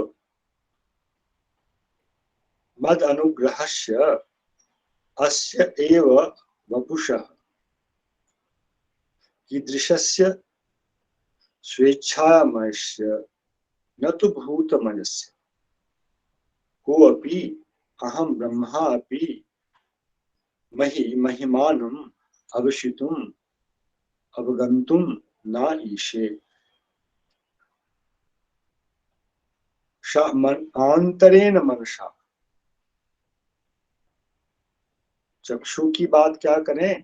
मद अनुग्रहस्य अस्य एव वपुषः कीदृशस्य स्वेच्छामयस्य न तु भूतमयस्य कोऽपि अहं ब्रह्मा अपि महिमानम् अवशितुम् अवगन्तुं न ईशे। आंतरेण मनसा, चक्षु की बात क्या करें,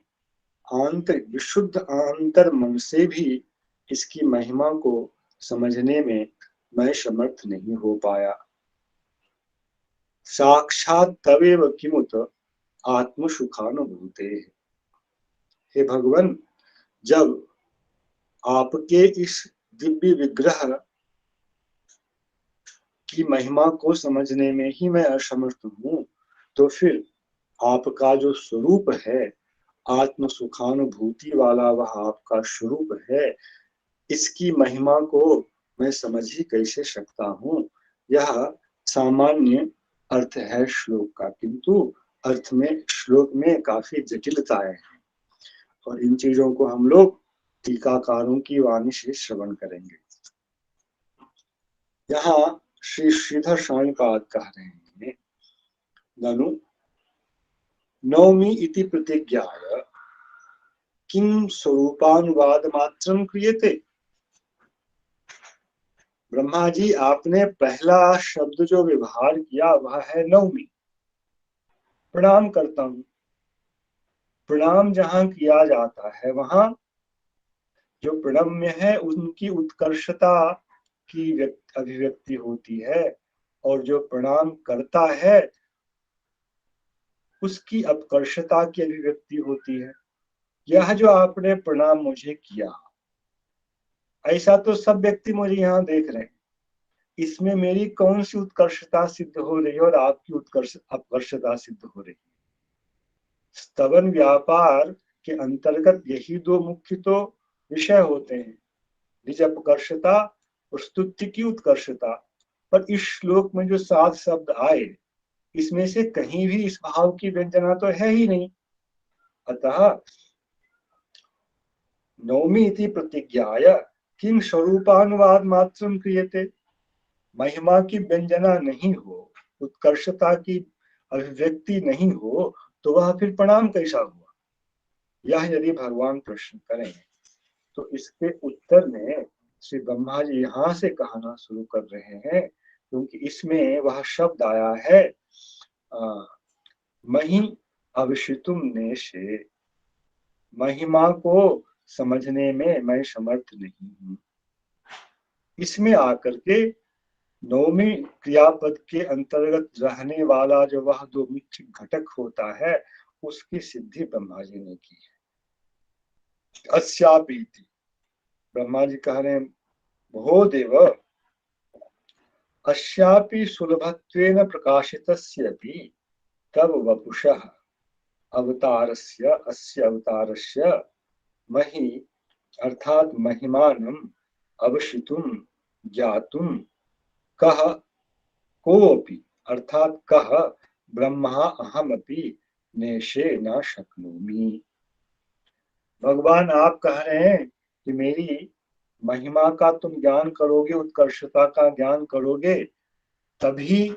आंतरिक विशुद्ध आंतर मन से भी इसकी महिमा को समझने में मैं समर्थ नहीं हो पाया। साक्षात तवेव किमुत आत्मसुखानुभूते। हे भगवान, जब आपके इस दिव्य विग्रह की महिमा को समझने में ही मैं असमर्थ हूँ, तो फिर आपका जो स्वरूप है, आत्म सुखानुभूति वाला वह आपका स्वरूप है, इसकी महिमा को मैं समझ ही कैसे सकता हूँ। यह सामान्य अर्थ है श्लोक का, किंतु अर्थ में श्लोक में काफी जटिलताएं हैं और इन चीजों को हम लोग टीकाकारों की वाणी से श्रवण करेंगे। यहाँ श्री श्रीधर स्वामी पाद कह रहे हैं, ननु नौमी इति प्रतिज्ञाय किम स्वरूपानुवाद मात्रम क्रियते। ब्रह्मा जी, आपने पहला शब्द जो व्यवहार किया वह है नौमी, प्रणाम करता हूं। प्रणाम जहां किया जाता है वहां जो प्रणम्य है उनकी उत्कर्षता की अभिव्यक्ति होती है, और जो प्रणाम करता है उसकी अपकर्षता की अभिव्यक्ति होती है। यह जो आपने प्रणाम मुझे किया, ऐसा तो सब व्यक्ति मुझे यहाँ देख रहे हैं, इसमें मेरी कौन सी उत्कर्षता सिद्ध हो रही है और आपकी अपकर्षता सिद्ध हो रही है। स्तवन व्यापार के अंतर्गत यही दो मुख्य तो विषय होते हैं, निज अपकर्षता और स्तुति की उत्कर्षता। पर इस श्लोक में जो 7 शब्द आए, इसमें से कहीं भी इस भाव की व्यंजना तो है ही नहीं। अतः नौमी इति प्रतिज्ञाय किम स्वरूपानुवाद मात्रम क्रियते, महिमा की व्यंजना नहीं हो, उत्कर्षता की अभिव्यक्ति नहीं हो, तो वह फिर प्रणाम कैसा हुआ। यह यदि भगवान प्रश्न करें तो इसके उत्तर में श्री ब्रह्मा जी यहाँ से कहना शुरू कर रहे हैं, क्योंकि इसमें वह शब्द आया है मही अविषितुम नेशे, महिमा को समझने में मैं समर्थ नहीं हूं। इसमें आकर के नौमी क्रियापद के अंतर्गत रहने वाला जो वह दो मुख्य घटक होता है, उसकी सिद्धि ब्रह्मा जी ने की है। अस्यापीति, ब्रह्मा जी कह रहे हैं, भो देव अस्यापि सुलभत्वेन प्रकाशितस्यपि तव वपुषः अवतारस्य अस्य अवतारस्य महि अर्थात महिमानम अवशितुम ज्ञातुम कह कोऽपि अर्थात कह ब्रह्मा अहमपि नेशे न शक्नोमि। भगवान आप कह रहे हैं कि मेरी महिमा का तुम ज्ञान करोगे, उत्कर्षता का ज्ञान करोगे, तभी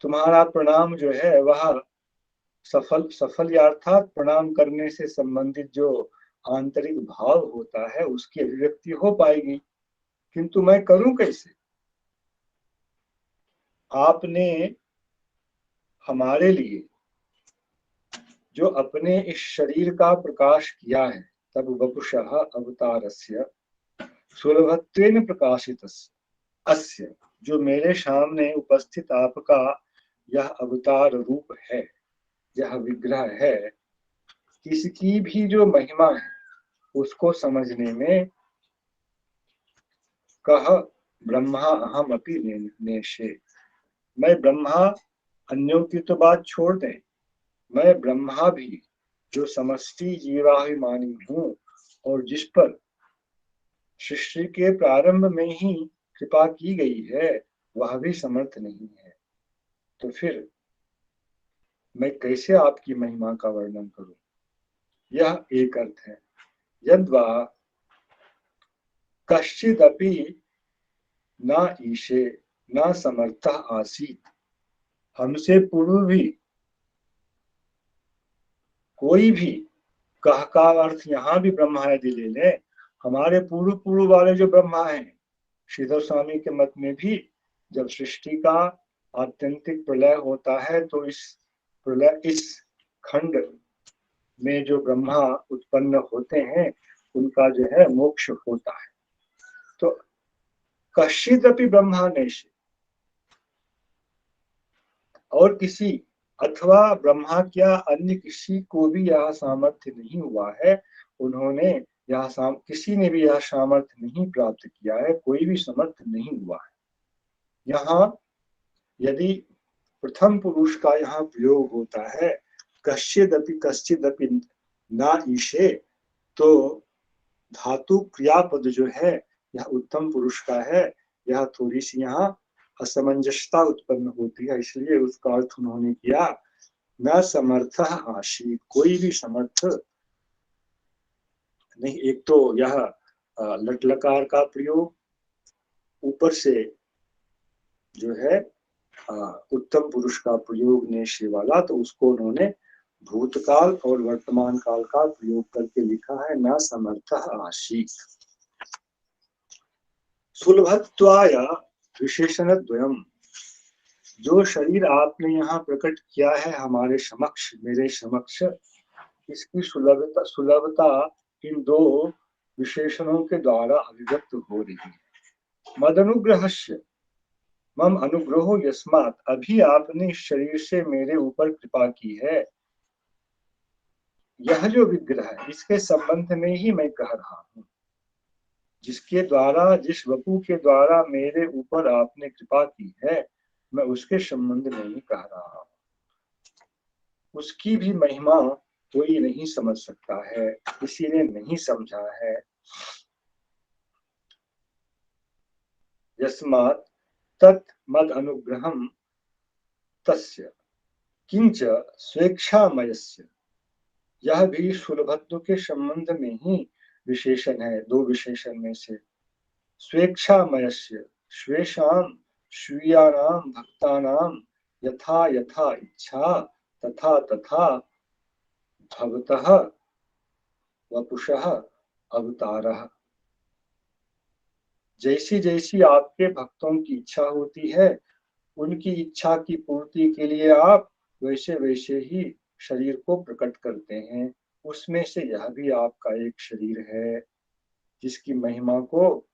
तुम्हारा प्रणाम जो है वह सफल या अर्थात प्रणाम करने से संबंधित जो आंतरिक भाव होता है उसकी अभिव्यक्ति हो पाएगी। किंतु मैं करूं कैसे। आपने हमारे लिए जो अपने इस शरीर का प्रकाश किया है, तब वपुषः अवतारस्य सुलभत्वेन प्रकाशितस्य अस्य, जो मेरे सामने उपस्थित आपका यह अवतार रूप है, यह विग्रह है, इसकी भी जो महिमा है उसको समझने में कह ब्रह्मा अहम अपि नेशे, मैं ब्रह्मा, अन्यों की तो बात छोड़ दें, मैं ब्रह्मा भी जो समष्टि जीवाभिमानी हूँ और जिस पर सृष्टि के प्रारंभ में ही कृपा की गई है, वह भी समर्थ नहीं है। तो फिर मैं कैसे आपकी महिमा का वर्णन करूं। यह एक अर्थ है। यद्वा कश्चिदपि न ईशे न समर्थः आसीत, हमसे पूर्व भी कोई भी, कह का अर्थ यहाँ भी ब्रह्मा यदि ले ले, हमारे पूर्व वाले जो ब्रह्मा हैं, श्रीधर स्वामी के मत में भी जब सृष्टि का आत्यंतिक प्रलय होता है तो इस खंड में जो ब्रह्मा उत्पन्न होते हैं उनका जो है मोक्ष होता है। तो कश्चिदपि ब्रह्मानेश, और किसी अथवा ब्रह्मा क्या अन्य किसी को भी यह सामर्थ्य नहीं हुआ है, उन्होंने किसी ने भी यह सामर्थ्य नहीं प्राप्त किया है, कोई भी समर्थ नहीं हुआ है। यहाँ यदि प्रथम पुरुष का यहाँ प्रयोग होता है कश्चिदपि ना ईशे, तो धातु क्रियापद जो है यह उत्तम पुरुष का है, यह थोड़ी सी यहाँ असमंजसता उत्पन्न होती है। इसलिए उसका अर्थ उन्होंने किया न समर्थ आशी, कोई भी समर्थ नहीं। एक तो यह लट लकार का प्रयोग, ऊपर से जो है उत्तम पुरुष का प्रयोग नेश्य वाला, तो उसको उन्होंने भूतकाल और वर्तमान काल का प्रयोग करके लिखा है न समर्थ आशी। सुलभत्वाय विशेषण द्वयम, जो शरीर आपने यहाँ प्रकट किया है हमारे समक्ष, मेरे समक्ष, इसकी सुलभता सुलभता इन दो विशेषणों के द्वारा अभिव्यक्त हो रही है। मदनुग्रहस्य मम अनुग्रहो यस्मात्, अभी आपने इस शरीर से मेरे ऊपर कृपा की है। यह जो विग्रह है इसके संबंध में ही मैं कह रहा हूँ, जिसके द्वारा, जिस वपु के द्वारा मेरे ऊपर आपने कृपा की है, मैं उसके संबंध में ही कह रहा हूँ। उसकी भी महिमा कोई नहीं समझ सकता है, किसी ने नहीं समझा है। यस्मात् तत् मद अनुग्रहम तस्य किंच स्वेच्छामयस्य, यह भी सुलभत्व के संबंध में ही विशेषण है, दो विशेषण में से। स्वेच्छामयस्य, स्वेषाम स्वीयानाम भक्तानाम यथा यथा इच्छा तथा तथा भवतः वपुषः अवतारः, जैसी जैसी आपके भक्तों की इच्छा होती है, उनकी इच्छा की पूर्ति के लिए आप वैसे वैसे ही शरीर को प्रकट करते हैं। उसमें से यह भी आपका एक शरीर है, जिसकी महिमा को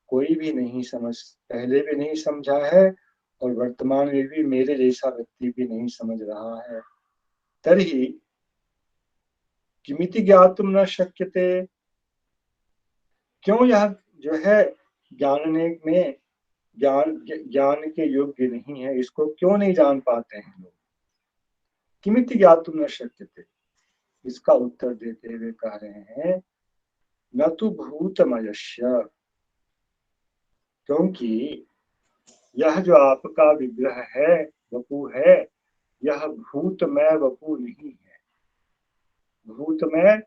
कोई भी नहीं समझ, पहले भी नहीं समझा है और वर्तमान में भी मेरे जैसा व्यक्ति भी नहीं समझ रहा है। तर्हि किमिति ज्ञातुम न शक्यते, क्यों यह जो है जानने में ज्ञान के योग्य नहीं है, इसको क्यों नहीं जान पाते हैं लोग। किमिति ज्ञातुम न शक्यते, इसका उत्तर देते हुए कह रहे हैं न तो भूतमयस्य, क्योंकि यह जो आपका विग्रह है, वपु है, यह भूतमय वपु नहीं है। भूतमय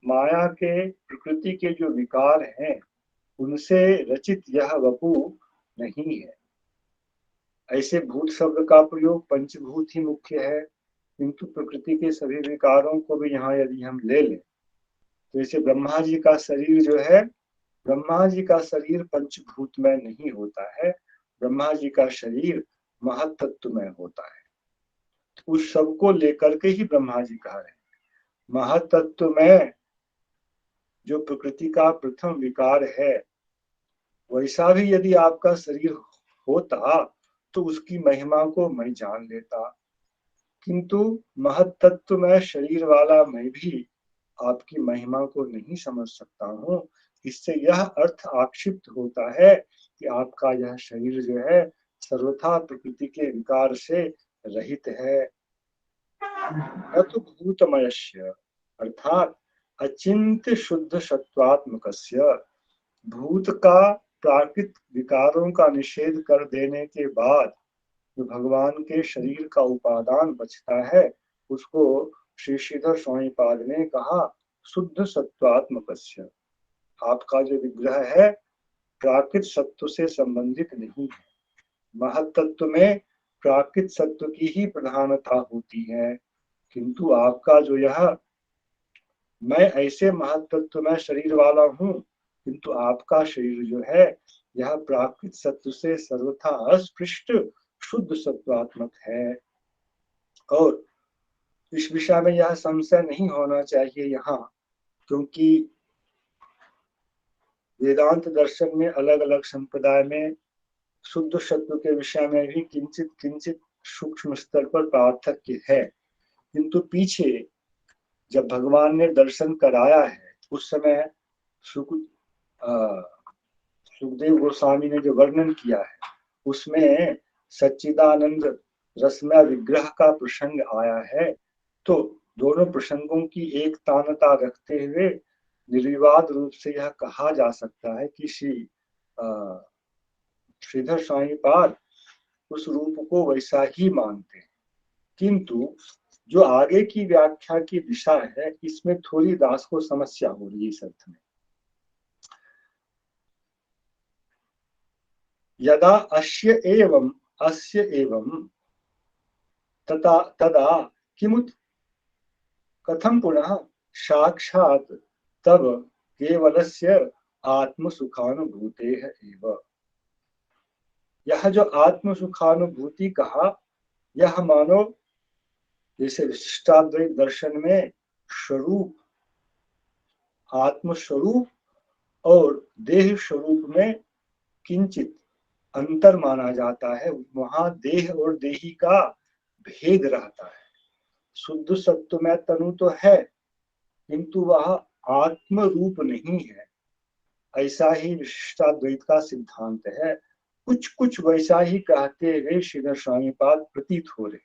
माया के, प्रकृति के जो विकार हैं उनसे रचित यह वपु नहीं है। ऐसे भूत शब्द का प्रयोग पंचभूत ही मुख्य है, किंतु प्रकृति के सभी विकारों को भी यहाँ यदि हम ले लें तो जैसे ब्रह्मा जी का शरीर जो है, ब्रह्मा जी का शरीर पंचभूतमय नहीं होता है, ब्रह्मा जी का शरीर महतत्वमय होता है। तो उस सब को लेकर के ही ब्रह्मा जी कह रहे हैं। महतत्वमय जो प्रकृति का प्रथम विकार है, वैसा भी यदि आपका शरीर होता तो उसकी महिमा को मैं जान लेता, किंतु महतत्वमय शरीर वाला मैं भी आपकी महिमा को नहीं समझ सकता हूँ। इससे यह अर्थ आक्षिप्त होता है कि आपका यह शरीर जो है सर्वथा प्रकृति के विकार से रहित है। न तो भूतमयस्य, अर्थात अचिंत्य शुद्ध सत्वात्मकस्य, भूत का प्राकृत विकारों का निषेध कर देने के बाद जो भगवान के शरीर का उपादान बचता है, उसको श्री श्रीधर स्वामी पाद ने कहा शुद्ध सत्वात्मकस्य। आपका जो विग्रह है प्राकृत सत्व से संबंधित नहीं है। महत्त्व में प्राकृत सत्व की ही प्रधानता होती है, किंतु आपका जो यह, मैं ऐसे महत्त्व में शरीर वाला हूँ, किंतु आपका शरीर जो है यह प्राकृत सत्व से सर्वथा अस्पृष्ट शुद्ध सत्वात्मक है। और इस विषय में यह संशय नहीं होना चाहिए यहाँ, क्योंकि वेदांत दर्शन में अलग अलग संप्रदाय में शुद्ध सत्व के विषय में भी किंचित किंचित सूक्ष्म स्तर पर पार्थक्य है, किंतु पीछे जब भगवान ने दर्शन कराया है उस समय सुखदेव गोस्वामी ने जो वर्णन किया है उसमें सच्चिदानंद रसमय विग्रह का प्रसंग आया है। तो दोनों प्रसंगों की एक तानता रखते हुए निर्विवाद रूप से यह कहा जा सकता है कि श्रीधर स्वामी पाद उस रूप को वैसा ही मानते हैं, किंतु जो आगे की व्याख्या की दिशा है इसमें थोड़ी दास को समस्या हो रही है इस अर्थ में। यदा अस्य एवं तदा तदा किमुत कथम पुनः साक्षात् तब केवलस्य आत्मसुखानुभूतेः एव। यह जो आत्मसुखानुभूति कहा, यह मानो जैसे विशिष्टाद्वैत दर्शन में स्वरूप, आत्मस्वरूप और देह स्वरूप में किंचित अंतर माना जाता है। वहां देह और देही का भेद रहता है। शुद्ध सत्व में तनु तो है, किंतु वह आत्म रूप नहीं है। ऐसा ही विशिष्टाद्वैत का सिद्धांत है। कुछ कुछ वैसा ही कहते हुए श्रीधर स्वामीपाद प्रतीत हो रहे।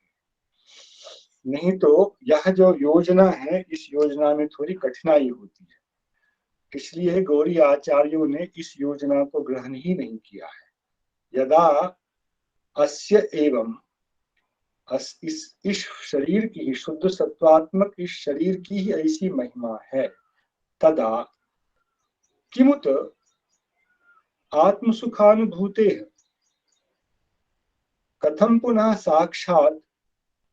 नहीं तो यह जो योजना है, इस योजना में थोड़ी कठिनाई होती है, इसलिए गौरी आचार्यों ने इस योजना को ग्रहण ही नहीं किया है। यदा अस्य एवं इस शरीर की, शुद्ध सत्वात्मक इस शरीर की ही ऐसी महिमा है, तदा किमुत आत्मसुखानुभूते कथम पुनः साक्षात्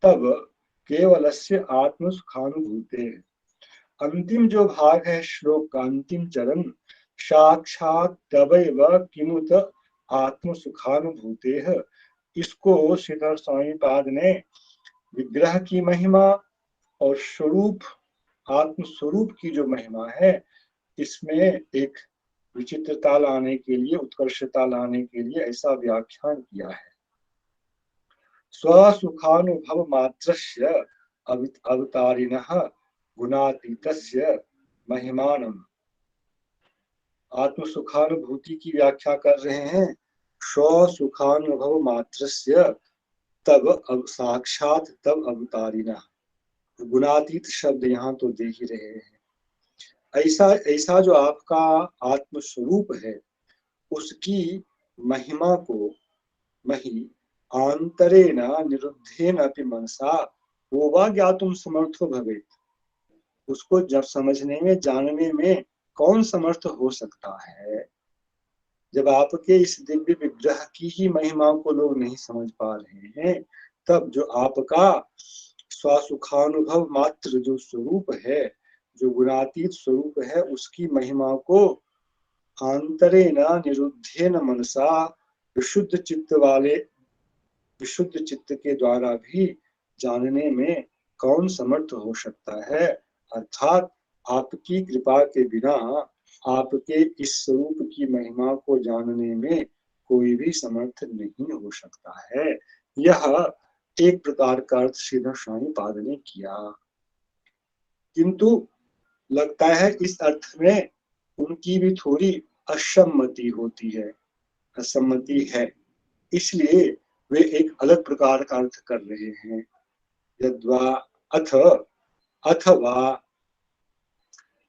तब केवलस्य आत्मसुखानुभूते। अंतिम जो भाग है श्लोक का अंतिम चरण, साक्षात् तवैव किमुत आत्मसुखानुभूते, इसको श्रीधर स्वामीपाद ने विग्रह की महिमा और स्वरूप, आत्मस्वरूप की जो महिमा है, इसमें एक विचित्रता लाने के लिए, उत्कर्षता लाने के लिए ऐसा व्याख्यान किया है। स्वसुखानुभव मात्रस्य अवतारिणः गुणातीतस्य महिमानम्। आत्मसुखानुभूति की व्याख्या कर रहे हैं। स्वसुखानुभव मात्रस्य तब अब साक्षात तब अवतारिणः, गुणातीत शब्द यहाँ तो दे ही रहे हैं। ऐसा जो आपका आत्मस्वरूप है, उसकी महिमा को मही आंतरेण निरुद्धेन अपि मनसा वो ज्ञातुम समर्थो भवेत्। उसको जब समझने में, जानने में कौन समर्थ हो सकता है? जब आपके इस दिव्य विग्रह की ही महिमा को लोग नहीं समझ पा रहे हैं, तब जो आपका स्वसुखानुभव मात्र जो स्वरूप है, जो गुणातीत स्वरूप है, उसकी महिमा को आंतरेण निरुद्धेन मनसा, विशुद्ध चित्त के द्वारा भी जानने में कौन समर्थ हो सकता है? अर्थात आपकी कृपा के बिना आपके इस स्वरूप की महिमा को जानने में कोई भी समर्थ नहीं हो सकता है। यह एक प्रकार का अर्थ श्रीधर स्वामीपाद ने किया, किंतु लगता है इस अर्थ में उनकी भी थोड़ी असम्मति होती है, असम्मति है, इसलिए वे एक अलग प्रकार का अर्थ कर रहे हैं। यद्वा अथवा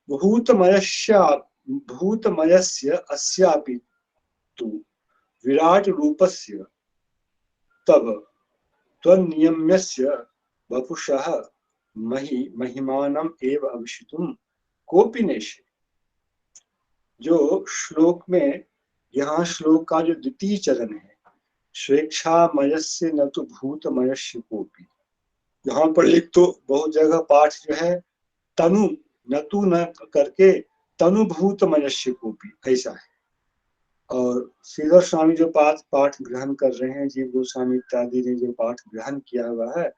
भूतमयस्य अस्यापि तु विराट रूपस्य तब त्वन्नियम्यस्य वपुषः महिमानम एव अविशितुम कोपि नेशे। जो श्लोक में, यहाँ श्लोक का जो द्वितीय चरण है, स्वेच्छामयस्य न तो भूतमयस्य कोपि, यहाँ पर एक तो बहुत जगह पाठ जो है तनु न तू न करके तनुभूतमयस्य कोपि ऐसा है। और श्रीधर स्वामी जो पाठ ग्रहण कर रहे हैं, जीव गोस्वामी इत्यादि ने जो पाठ ग्रहण किया हुआ है,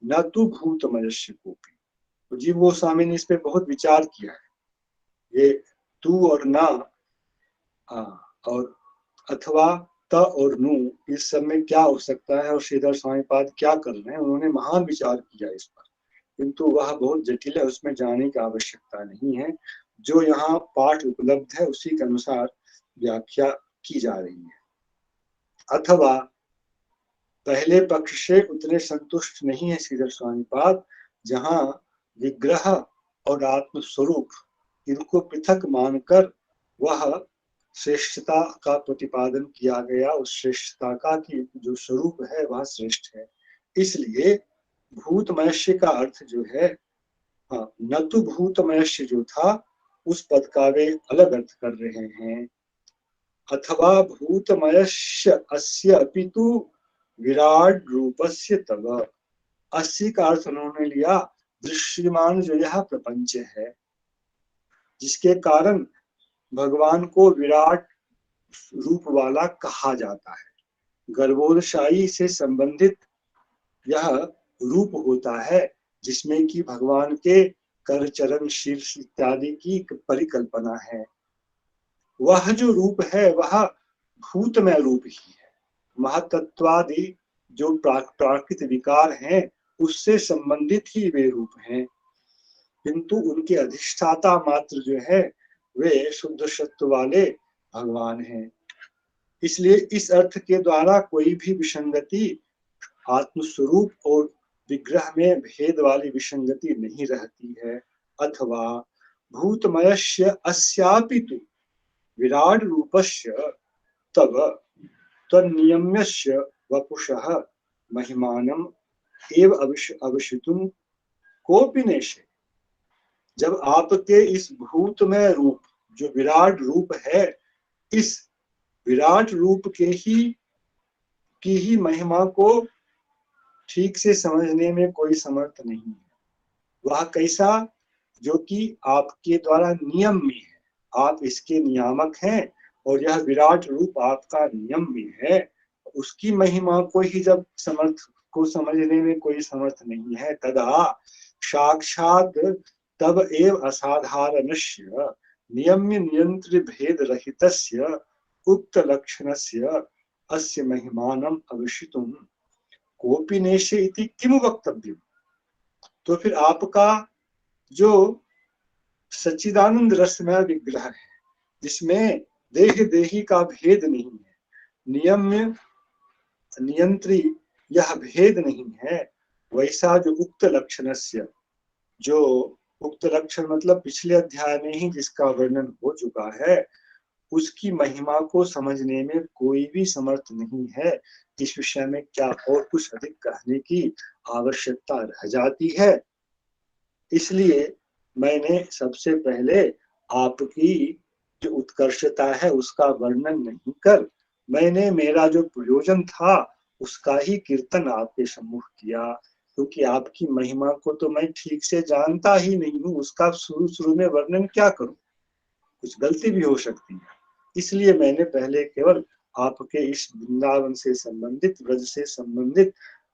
न तू भूतमयस्य कोपि, तो जीव गोस्वामी ने इस पे बहुत विचार किया है। ये तू और ना और अथवा त और नु, इस सब में क्या हो सकता है और श्रीधर स्वामीपाद क्या कर रहे हैं, उन्होंने महान विचार किया इस पर, किंतु वह बहुत जटिल है, उसमें जाने की आवश्यकता नहीं है। जो यहाँ पाठ उपलब्ध है उसी के अनुसार व्याख्या की जा रही है। अथवा पहले पक्ष से उतने संतुष्ट नहीं है श्रीधर स्वामीपाद, जहाँ विग्रह और आत्मस्वरूप इनको पृथक मानकर वह श्रेष्ठता का प्रतिपादन किया गया, उस श्रेष्ठता का कि जो स्वरूप है वह श्रेष्ठ है। इसलिए भूतमयस्य का अर्थ जो है, हाँ, न तो भूतमयस्य जो था उस पद का वे अलग अर्थ कर रहे हैं। अथवा भूतमयस्य अस्य अपितु विराट रूपस्य तव, अस्य का अर्थ उन्होंने लिया दृश्यमान जो यह प्रपंच है, जिसके कारण भगवान को विराट रूप वाला कहा जाता है। गर्भोदशाई से संबंधित यह रूप होता है जिसमें कि भगवान के कर चरण शीर्ष इत्यादि की परिकल्पना है। वह जो रूप है वह भूतमय रूप ही है। महातत्वादि जो प्राकृत विकार हैं उससे संबंधित ही वे रूप हैं, किंतु उनके अधिष्ठाता मात्र जो है वे शुद्ध सत्व वाले भगवान हैं। इसलिए इस अर्थ के द्वारा कोई भी विसंगति आत्मस्वरूप और विग्रह में भेद वाली विसंगति नहीं रहती है। अथवा भूतमयस्य अस्यापितु विराट रूपस्य तव तन्नियम्यस्य वपुषः महिमानम एव अवशितुम कोपि नेशे। जब आपके इस भूतमय रूप जो विराट रूप है, इस विराट रूप के ही महिमा को ठीक से समझने में कोई समर्थ नहीं है। वह कैसा, जो कि आपके द्वारा नियम में है, आप इसके नियामक हैं और यह विराट रूप आपका नियम में है, उसकी महिमा को ही जब समझने में कोई समर्थ नहीं है, तदा साक्षात तब एव असाधारणस्य नियम्य नियंत्र भेद रहितस्य उक्त लक्षणस्य अस्य महिमानम अविशितुम कोपि नेशे इति किम वक्तव्यम। तो फिर आपका जो सच्चिदानंद रसमय विग्रह है, जिसमें देह देही का भेद नहीं है, नियम्य नियंत्री यह भेद नहीं है, वैसा जो उक्त लक्षणस्य, जो उक्त लक्षण मतलब पिछले अध्याय में ही जिसका वर्णन हो चुका है, उसकी महिमा को समझने में कोई भी समर्थ नहीं है। इस विषय में क्या और कुछ अधिक कहने की आवश्यकता रह जाती है। इसलिए मैंने सबसे पहले आपकी जो उत्कर्षता है उसका वर्णन नहीं कर, मैंने मेरा जो प्रयोजन था उसका ही कीर्तन आपके सम्मुख किया, क्योंकि आपकी महिमा को तो मैं ठीक से जानता ही नहीं हूँ, उसका शुरू में वर्णन क्या करूं, कुछ गलती भी हो सकती है। इसलिए मैंने पहले केवल आपके इस वृंदावन से संबंधित, ब्रज से संबंधित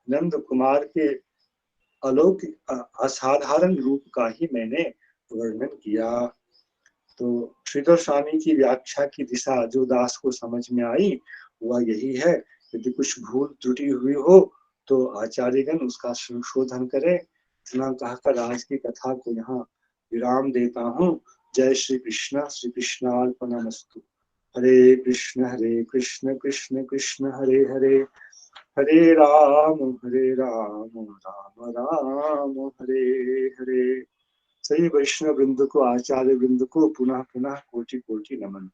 नंद कुमार के अलौकिक असाधारण रूप का ही मैंने वर्णन किया। तो श्रीधर स्वामी की व्याख्या की दिशा जो दास को समझ में आई वह यही है। यदि कुछ भूल त्रुटि हुई हो तो आचार्यगण उसका संशोधन करें। इतना कहकर आज की कथा को यहाँ विराम देता हूँ। जय श्री कृष्णार्पणमस्तु। हरे कृष्ण कृष्ण कृष्ण हरे हरे, हरे राम राम राम हरे हरे। सही वैष्णव वृंद को, आचार्य वृंद को पुनः पुनः कोटि कोटि नमन।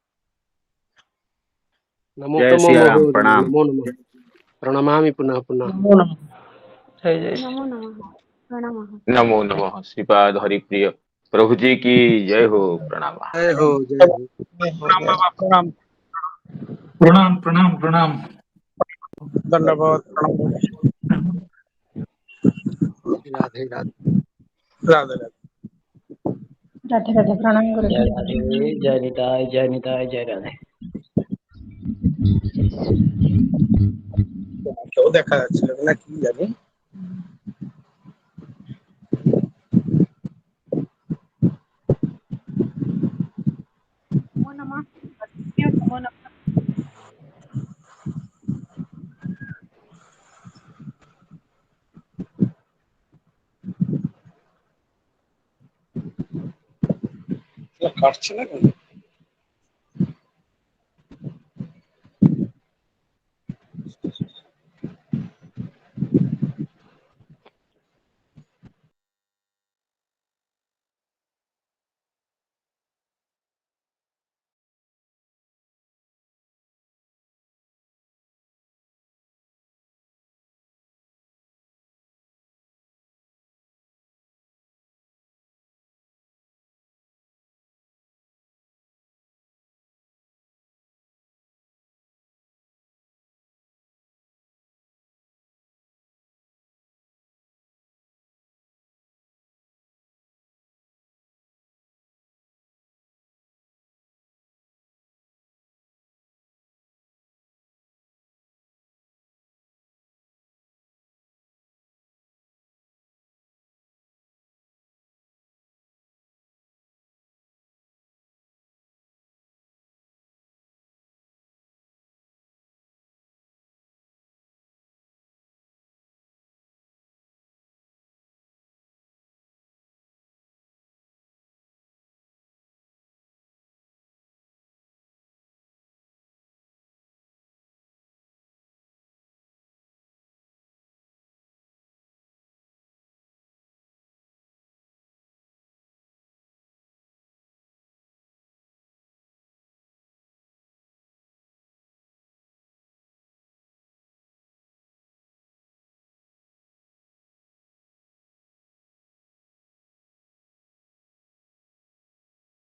नमो जय तमो सिया राम, महोदय, प्रणाम। नमो नमः, प्रणमामि पुनः पुनः। नमो नमः। जय जय नमो नमः, प्रणामः। नमो नमः। श्रीपाद हरिप्रिय प्रभु जी की जय हो। प्रणाम। जय हो, जय हो। प्रणाम बाबा, प्रणाम। प्रणाम प्रणाम प्रणाम। दंडवत प्रणाम। राधे राधे। राधे राधे। राधे राधे, प्रणाम गुरुजी। जय राधे, जय निताय, जय निताय, जय राधे। কেউ দেখা যাচ্ছিল না, কি জানি। नमो नमः, नमो नमः। কাটছে না কেন?